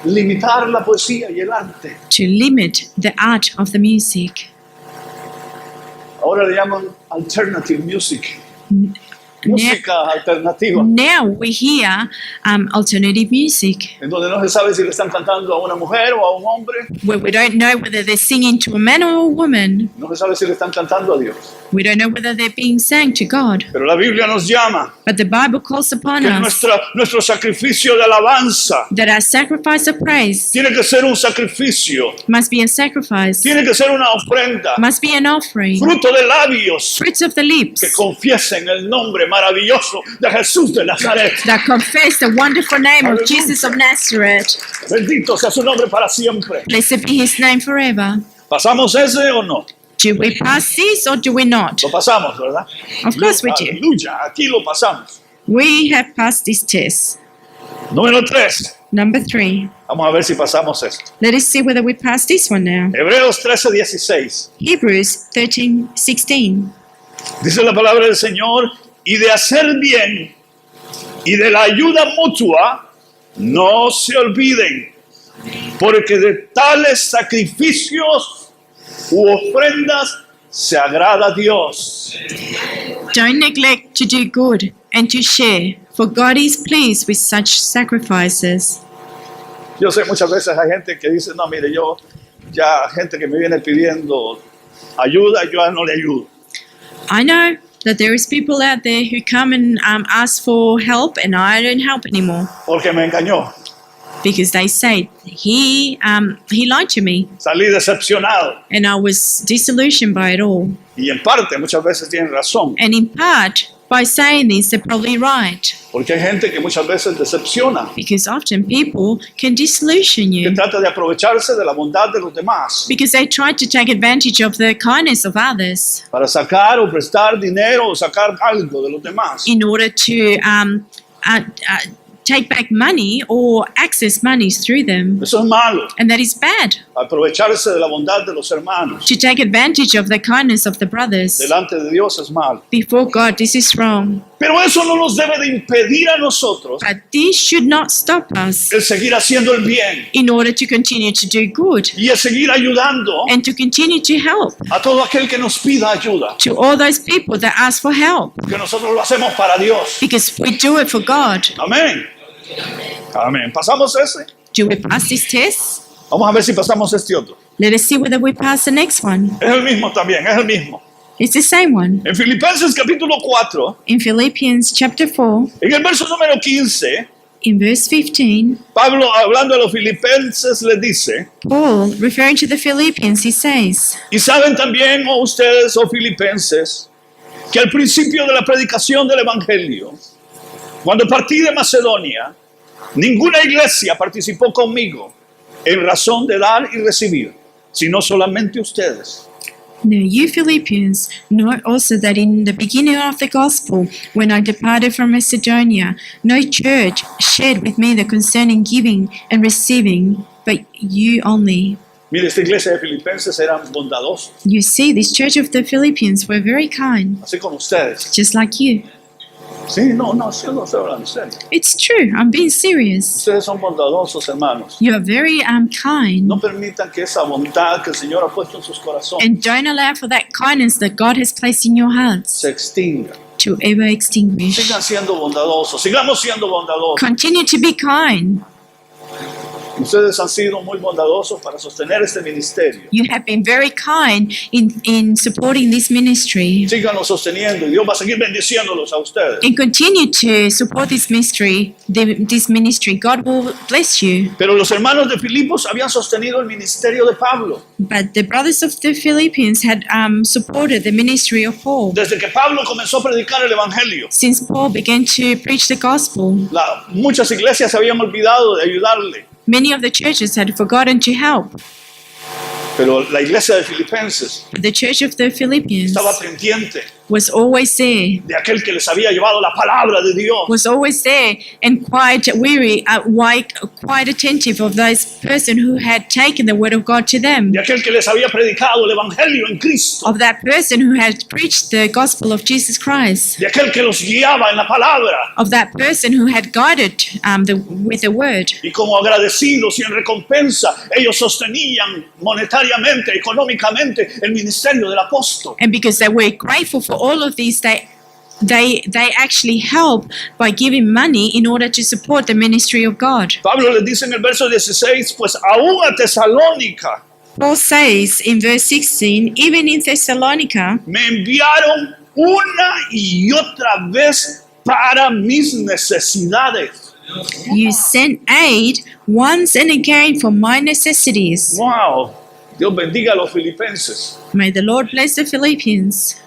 Limitar la poesía y el arte. to limit the art of the music. Ahora le llaman alternative music. Música alternativa. Now we hear alternative music, En donde no se sabe si le están cantando a una mujer o a un hombre. where we don't know whether they're singing to a man or a woman. No se sabe si le están cantando a Dios. We don't know whether they're being sang to God. Pero la Biblia nos llama But the Bible calls upon que us nuestro sacrificio de alabanza that our sacrifice of praise tiene que ser un sacrificio. must be a sacrifice, Tiene que ser una ofrenda. must be an offering, Fruto de labios fruits of the lips que confiesen el nombre maravilloso de Jesús de Nazaret. that confess the wonderful name of Jesus of Nazareth. Bendito sea su nombre para siempre. Blessed be his name forever. ¿Pasamos ese o no? Do we pass this or do we not? Lo pasamos, ¿verdad? Of course we do. Aleluya, aquí lo pasamos. We have passed this test. Número 3. Number 3. Vamos a ver si pasamos esto. Let us see whether we pass this one now. Hebreos 13:16. Hebrews 13:16. Dice la palabra del Señor, y de hacer bien y de la ayuda mutua, no se olviden, porque de tales sacrificios u ofrendas se agrada a Dios. Don't neglect to do good and to share, for God is pleased with such sacrifices. Yo sé, muchas veces hay gente que dice, no, mire, gente que me viene pidiendo ayuda, yo no le ayudo. I know that there is people out there who come and ask for help, and I don't help anymore Porque me engañó. because they say he lied to me, Salí decepcionado. and I was disillusioned by it all. Y en parte, muchas veces tienen razón. And in part, by saying this, they're probably right, Porque hay gente que muchas veces decepciona, because often people can disillusion que you trata de aprovecharse de la bondad de los demás because they try to take advantage of the kindness of others para sacar o prestar dinero o sacar algo de los demás. in order to take back money or access monies through them. Eso es malo, And that is bad, aprovecharse de la bondad de los hermanos. to take advantage of the kindness of the brothers. Delante de Dios es malo. Before God, this is wrong. Pero eso no nos debe de impedir a nosotros But this should not stop us el seguir haciendo el bien in order to continue to do good y el seguir ayudando and to continue to help a todo aquel que nos pida ayuda. to all those people that ask for help, Que nosotros lo hacemos para Dios. because we do it for God. Amén. Amén. ¿Pasamos ese? Do we pass this test? Vamos a ver si pasamos este otro. Let us see whether we pass the next one. Es el mismo también, es el mismo. It's the same one. En Filipenses capítulo 4, In Philippians chapter 4, en el verso número 15, In verse 15, Pablo, hablando a los filipenses, les dice, Paul, referring to the Philippians, he says, y saben también, oh ustedes, oh filipenses, que al principio de la predicación del Evangelio, cuando partí de Macedonia, ninguna iglesia participó conmigo en razón de dar y recibir, sino solamente ustedes. Now you Philippians know also that in the beginning of the gospel, when I departed from Macedonia, no church shared with me the concern in giving and receiving, but you only. Mire, esta iglesia de filipenses eran bondadosos, You see, this church of the Philippians were very kind, así como ustedes. just like you. Sí, no, yo no estoy hablando en serio. It's true, I'm being serious. Ustedes son bondadosos, hermanos. You are very kind, No permitan que esa bondad que el Señor ha puesto en sus corazones and don't allow for that kindness that God has placed in your hearts se extinga. to ever extinguish. Sigan siendo bondadosos, sigamos siendo bondadosos. Continue to be kind. Ustedes han sido muy bondadosos para sostener este ministerio. You have been very kind in supporting this ministry. Síganlo sosteniendo y Dios va a seguir bendiciéndolos a ustedes. And continue to support this ministry. God will bless you. Pero los hermanos de Filipos habían sostenido el ministerio de Pablo. But the brothers of the Philippians had supported the ministry of Paul. Desde que Pablo comenzó a predicar el Evangelio, Since Paul began to preach the gospel, muchas iglesias se habían olvidado de ayudarle. many of the churches had forgotten to help. Pero la iglesia de Filipenses But the church of the Philippians estaba pendiente was always there, de aquel que les había llevado la palabra de Dios. was always there and quite weary, quite attentive of those person who had taken the word of God to them, De aquel que les había predicado el Evangelio en Cristo. of that person who had preached the gospel of Jesus Christ, De aquel que los guiaba en la palabra. of that person who had guided with the word. Y como agradecidos y en recompensa, ellos sostenían monetariamente, económicamente, el ministerio del apóstol. And because they were grateful for all of these, they actually help by giving money in order to support the ministry of God. Pablo les dice en el verso 16, pues aún a Tesalónica Paul says in verse 16, even in Thessalonica, me enviaron una y otra vez para mis necesidades. you sent aid once and again for my necessities. Wow, Dios bendiga a los filipenses. May the Lord bless the Philippians.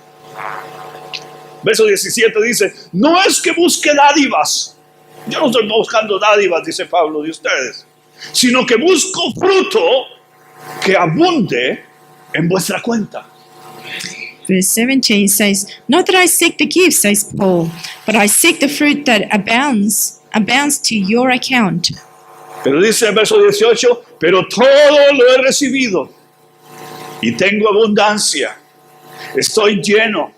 Verso 17 dice, no es que busque dádivas. Yo no estoy buscando dádivas, dice Pablo, de ustedes, sino que busco fruto que abunde en vuestra cuenta. Verse 17 says, not that I seek the gifts, says Paul, but I seek the fruit that abounds to your account. Pero dice el verso 18, pero todo lo he recibido y tengo abundancia. Estoy lleno,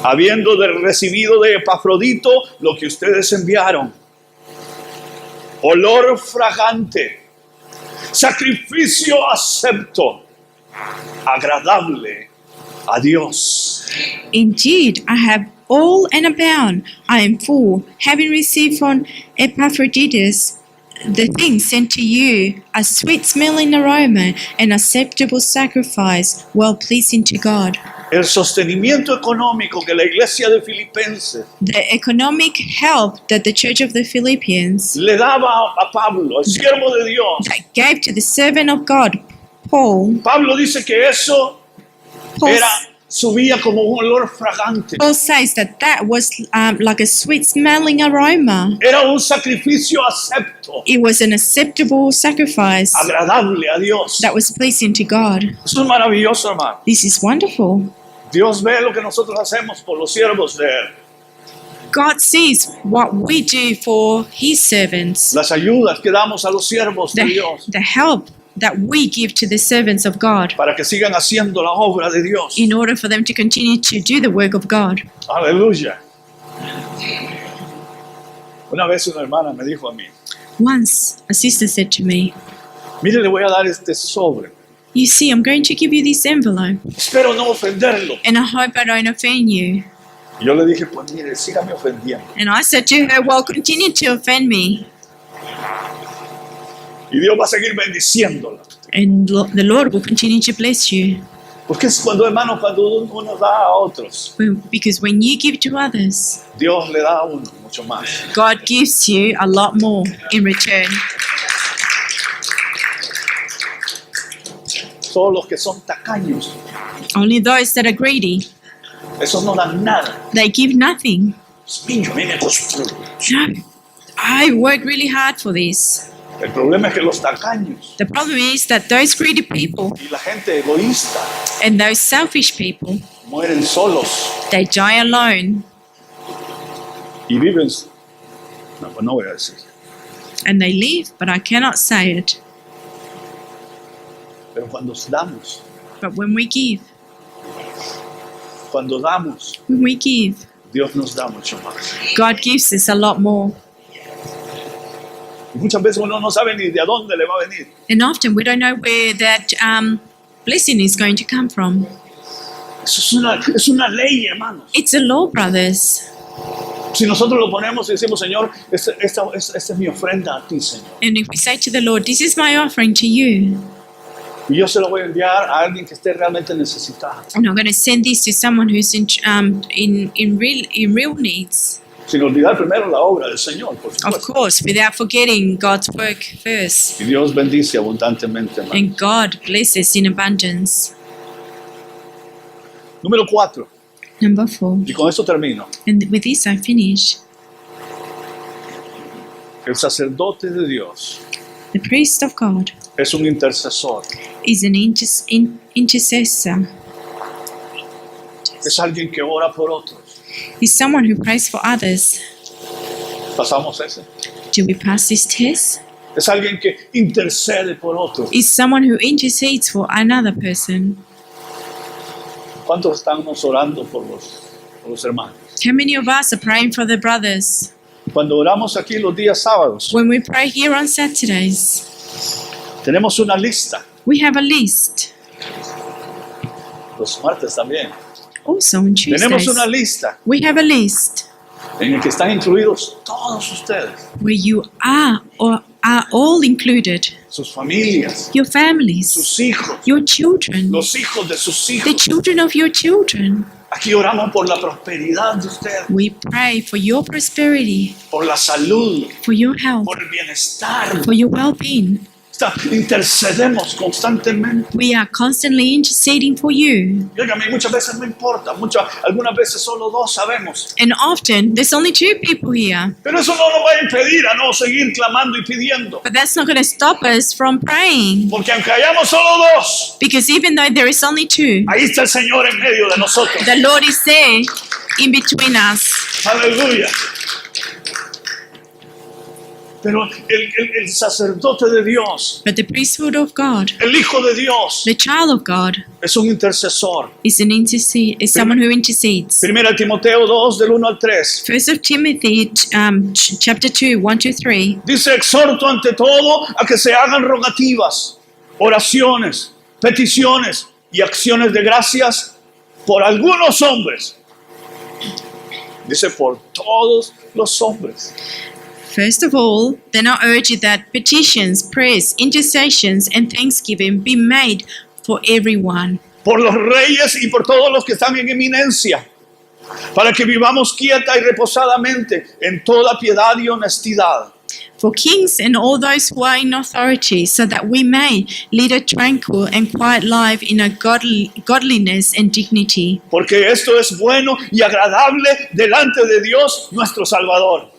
habiendo recibido de Epafrodito lo que ustedes enviaron. Olor fragante, sacrificio acepto, agradable a Dios. Indeed, I have all and abound. I am full, having received from Epaphroditus the things sent to you, a sweet-smelling aroma, an acceptable sacrifice, well-pleasing to God. El sostenimiento económico que la iglesia de Filipenses The economic help that the Church of the Philippians le daba a Pablo, el siervo de Dios. that gave to the servant of God, Paul, Pablo dice que eso Paul subía como un olor fragante. says that was like a sweet-smelling aroma. Era un sacrificio acepto, It was an acceptable sacrifice agradable a Dios. that was pleasing to God. Eso es maravilloso, hermano. This is wonderful. Dios ve lo que nosotros hacemos por los siervos de Él. God sees what we do for His servants, Las ayudas que damos a los siervos de Dios the help that we give to the servants of God para que sigan haciendo la obra de Dios. in order for them to continue to do the work of God. Aleluya. Una vez una hermana me dijo a mí, Once, a sister said to me, mire, le voy a dar este sobre. you see, I'm going to give you this envelope, Espero no ofenderlo. and I hope I don't offend you. Y yo le dije, pues mire, sígame ofendiendo. And I said to her, well, continue to offend me, Y Dios va a seguir bendiciéndola. and the Lord will continue to bless you. Porque es cuando, hermano, cuando uno da a otros, Because when you give to others, Dios le da a uno mucho más. God gives you a lot more in return. Todos los que son tacaños, Only those that are greedy, esos no dan nada. they give nothing. Niño, a mí me costó. No, I worked really hard for this. El problema es que los tacaños The problem is that those greedy people y la gente egoísta and those selfish people, mueren solos they die alone y viven. No, pues no voy a decir. and they live, but I cannot say it. Pero cuando damos, But when we give, Dios nos da mucho más. God gives us a lot more. Y muchas veces uno no sabe ni de dónde le va a venir. And often we don't know where that blessing is going to come from. Eso es una ley, hermanos. It's a law, brothers. Si nosotros lo ponemos y decimos, Señor, esta es mi ofrenda a ti, Señor. And if we say to the Lord, this is my offering to you, Y yo se lo voy a enviar a alguien que esté realmente necesitado. and I'm going to send this to someone who's in real needs, Sin olvidar primero la obra del Señor, por of supuesto. course, without forgetting God's work first. Y Dios bendice abundantemente, hermano. And God blesses in abundance. Número 4. Number 4. Y con esto termino. And with this I finish. El sacerdote de Dios The priest of God es un intercesor. is an intercessor. Es alguien que ora por otros. He's someone who prays for others. ¿Pasamos ese? Do we pass this test? Es alguien que intercede por otros. Is someone who intercedes for another person. ¿Cuántos estamos orando por los hermanos? How many of us are praying for the brothers? Cuando oramos aquí los días sábados, When we pray here on Saturdays, tenemos una lista. we have a list. Los martes también. Also on Tenemos Tuesdays, una lista we have a list en la que están incluidos todos ustedes, where you are or are all included. sus familias, Your families, sus hijos, your children, los hijos de sus the hijos. children of your children. Aquí oramos por la prosperidad de ustedes, We pray for your prosperity, por la salud, for your health, por el bienestar. for your well-being. Intercedemos constantemente. We are constantly interceding for you. Y óigame, muchas veces no importa, algunas veces solo dos sabemos. And often, there's only 2 people here. Pero eso no nos va a impedir a no seguir clamando y pidiendo. But that's not going to stop us from praying. Porque aunque hayamos solo dos, Because even though there is only 2, ahí está el Señor en medio de nosotros. the Lord is there in between us. Aleluya. Pero el sacerdote de Dios, But the priesthood of God, el Hijo de Dios, the child of God, es un intercesor. is someone who intercedes. Primera Timoteo 2, del 1 al 3. 1 of Timothy, chapter 2, 1 to 3. Dice, exhorto ante todo a que se hagan rogativas, oraciones, peticiones y acciones de gracias por algunos hombres. Dice, por todos los hombres. First of all, then I urge you that petitions, prayers, intercessions, and thanksgiving be made for everyone, Por los reyes y por todos los que están en eminencia, para que vivamos quieta y reposadamente en toda piedad y honestidad. for kings and all those who are in authority, so that we may lead a tranquil and quiet life in a godliness and dignity. Porque esto es bueno y agradable delante de Dios nuestro Salvador.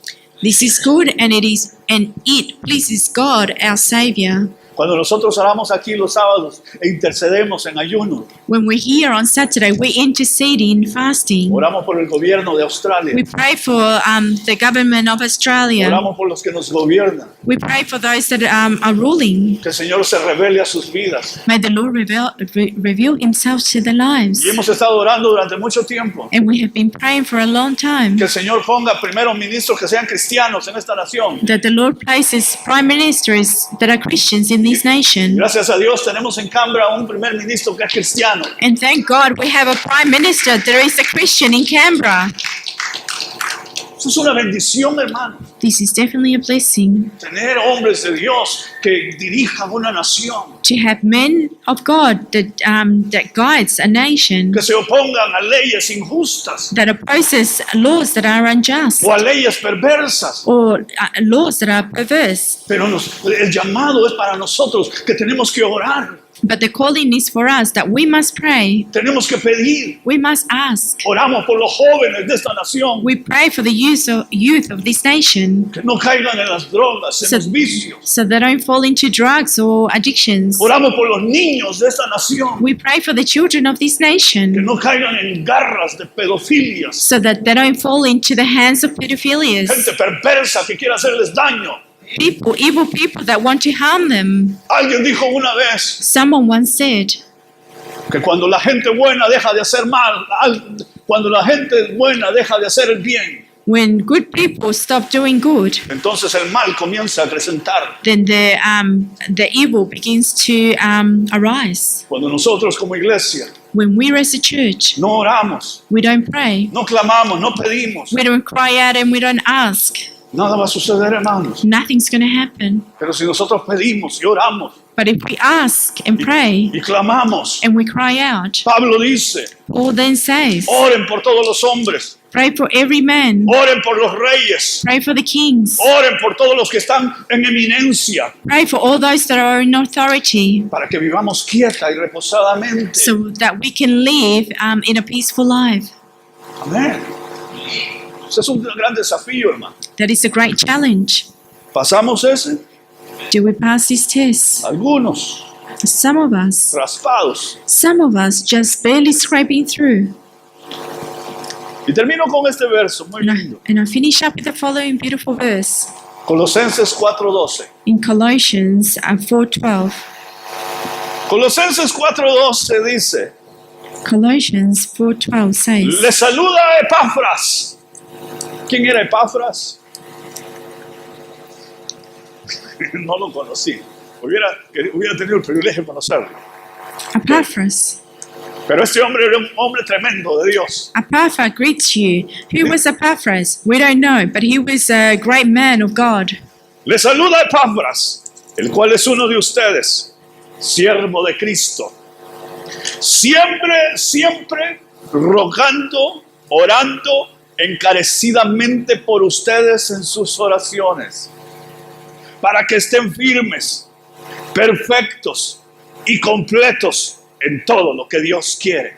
This is good, and it pleases God, our Savior. Cuando nosotros oramos aquí los sábados e intercedemos en ayuno, When we're here on Saturday, we intercede in fasting. oramos por el gobierno de Australia, We pray for the government of Australia. oramos por los que nos gobiernan, We pray for those that are ruling. que el Señor se revele a sus vidas. May the Lord reveal Himself to their lives. Y hemos estado orando durante mucho tiempo, And we have been praying for a long time que el Señor ponga primeros ministros que sean cristianos en esta nación. that the Lord places prime ministers that are Christians in this nation. Gracias a Dios tenemos en Canberra un primer ministro que es cristiano. And thank God we have a prime minister that is a Christian in Canberra. Eso es una bendición, hermano. This is definitely a blessing Tener hombres de Dios que dirijan una nación, to have men of God that guides a nation, que se opongan a leyes injustas that opposes laws that are unjust o a leyes perversas. or laws that are perverse. Pero el llamado es para nosotros que tenemos que orar, But the calling is for us that we must pray, tenemos que pedir. we must ask. Oramos por los jóvenes de esta nación, We pray for the youth of this nation que no caigan en las drogas, en So- los vicios. so they don't fall into drugs or addictions. Oramos por los niños de esta nación, We pray for the children of this que nation no caigan en garras de pedofilias, so that they don't fall into the hands of pedophilias, gente perversa que quiere hacerles daño. evil people that want to harm them. Alguien dijo una vez Someone once said, que cuando la gente buena deja de hacer mal, cuando la gente buena deja de hacer el bien, when good people stop doing good, entonces el mal comienza a acrecentar. then the evil begins to arise. Cuando nosotros como iglesia When we as a church, no oramos, we don't pray, no clamamos, no pedimos, we don't cry out and we don't ask, nada va a suceder, hermanos. nothing's going to happen. Pero si nosotros pedimos y oramos But if we ask and pray y clamamos, and we cry out, Pablo dice, Paul then says, oren por todos los hombres, pray for every man, oren por los reyes, pray for the kings, oren por todos los que están en eminencia, pray for all those that are in authority, para que vivamos quieta y reposadamente. so that we can live in a peaceful life. Amén. Ese es un gran desafío, hermano. That is a great challenge. Pasamos ese, Do we pass this test? algunos Some of us just barely scraping through. Y termino con este verso, muy lindo. And I finish up with the following beautiful verse Colosenses 4:12. in Colossians 4:12. Colosenses 4:12 dice, Colossians 4:12 says, le saluda Epafras. ¿Quién era Epafras? No lo conocí. Hubiera tenido el privilegio de conocerlo. Epaphras. Pero este hombre era un hombre tremendo de Dios. Epaphras greets you. Who was Epaphras? We don't know, but he was a great man of God. Le saluda Epafras, el cual es uno de ustedes, siervo de Cristo. Siempre rogando, orando encarecidamente por ustedes en sus oraciones, para que estén firmes, perfectos y completos en todo lo que Dios quiere.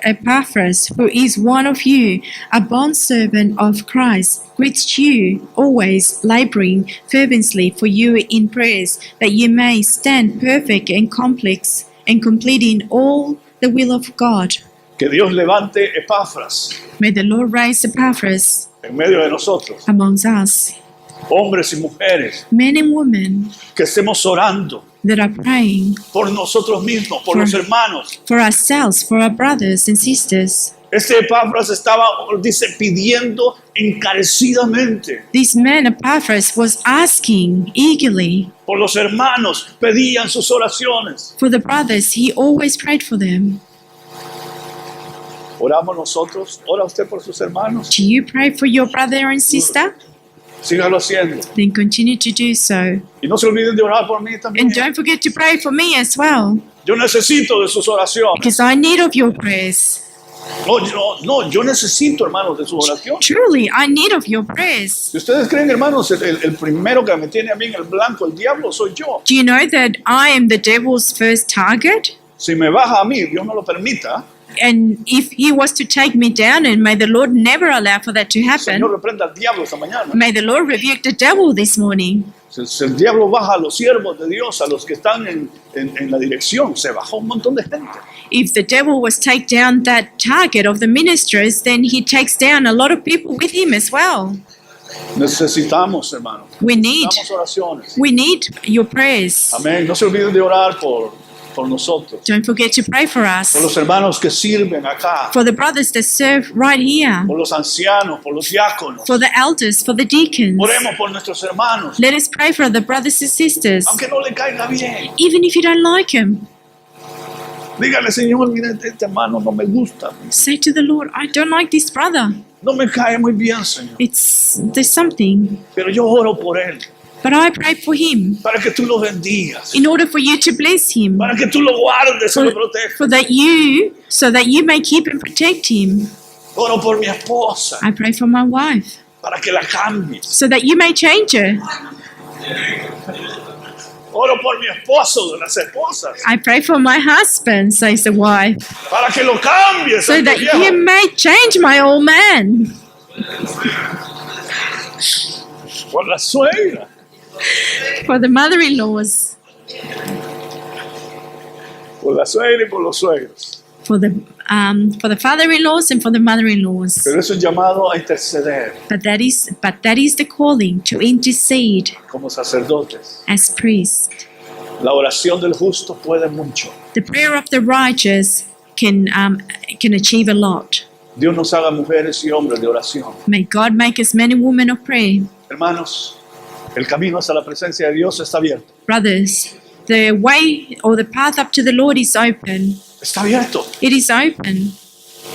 Epaphras, who is one of you, a bondservant of Christ, greets you, always laboring fervently for you in prayers, that you may stand perfect and complex and completing all the will of God. Que Dios levante Epafras May the Lord raise Epaphras en medio de nosotros, amongst us, hombres y mujeres, men and women que estemos orando that are praying por nosotros mismos, por los hermanos. for ourselves, for our brothers and sisters. Este Epafras estaba, dice, pidiendo encarecidamente This man, Epaphras, was asking eagerly por los hermanos, pedían sus oraciones. for the brothers. He always prayed for them. Oramos nosotros, ora usted por sus hermanos, Do you pray for your brother and sister? sígalo haciendo. Then continue to do so. Y no se olviden de orar por mí también. And don't forget to pray for me as well, Yo necesito de sus oraciones. because I need of your prayers. No, yo necesito, hermanos, de sus oraciones. Truly, I need of your prayers. Si ustedes creen, hermanos, el primero que me tiene a mí en el blanco, el diablo, soy yo. Do you know that I am the devil's first target? Si me baja a mí, Dios no lo permita, And if he was to take me down, and may the Lord never allow for that to el happen, Señor reprenda al diablo esta mañana. may the Lord rebuke the devil this morning. Si el diablo baja a los siervos de Dios, a los que están en la dirección, se bajó un montón de gente. If the devil was take down that target of the ministers, then he takes down a lot of people with him as well. Necesitamos, hermanos. We need Necesitamos oraciones. your prayers. Amén. No se olviden de orar por nosotros. Don't forget to pray for Por us, los hermanos que sirven acá. for the brothers that serve right here, Por los ancianos, por los diáconos. for the elders, for the deacons. Oremos por nuestros hermanos. Let us pray for the brothers and sisters, Aunque no le caiga bien. even if you don't like him. Dígale, Señor, mira, este hermano no me gusta. Say to the Lord, I don't like this brother. No me cae muy bien, Señor. There's something. Pero yo oro por él. But I pray for him Para que tú lo bendigas. in order for you to bless him. Para que tú lo guardes y lo protejas. So that you may keep and protect him. Oro por mi esposa. I pray for my wife. Para que la cambies. So that you may change her. Oro por mi esposo, de las esposas. I pray for my husband, says the wife. Para que lo cambies. So that viejo. you may change my old man. Por la suegra. For the mother-in-laws. Por la suegra y por los suegros. For the father-in-laws and for the mother-in-laws. Pero es un llamado a interceder But that is the calling to intercede como sacerdotes. as priests. La oración del justo puede mucho. The prayer of the righteous can achieve a lot. Dios nos haga mujeres y hombres de oración. May God make us men and women of prayer. Hermanos, el camino hacia la presencia de Dios está abierto. Brothers, the way or the path up to the Lord is open. Está abierto. It is open.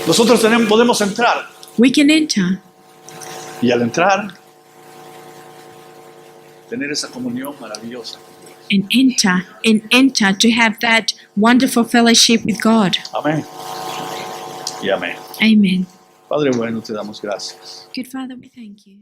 Nosotros podemos entrar. We can enter. Y al entrar, tener esa comunión maravillosa. And enter to have that wonderful fellowship with God. Amén. Y amén. Amen. Padre bueno, te damos gracias. Good Father, we thank you.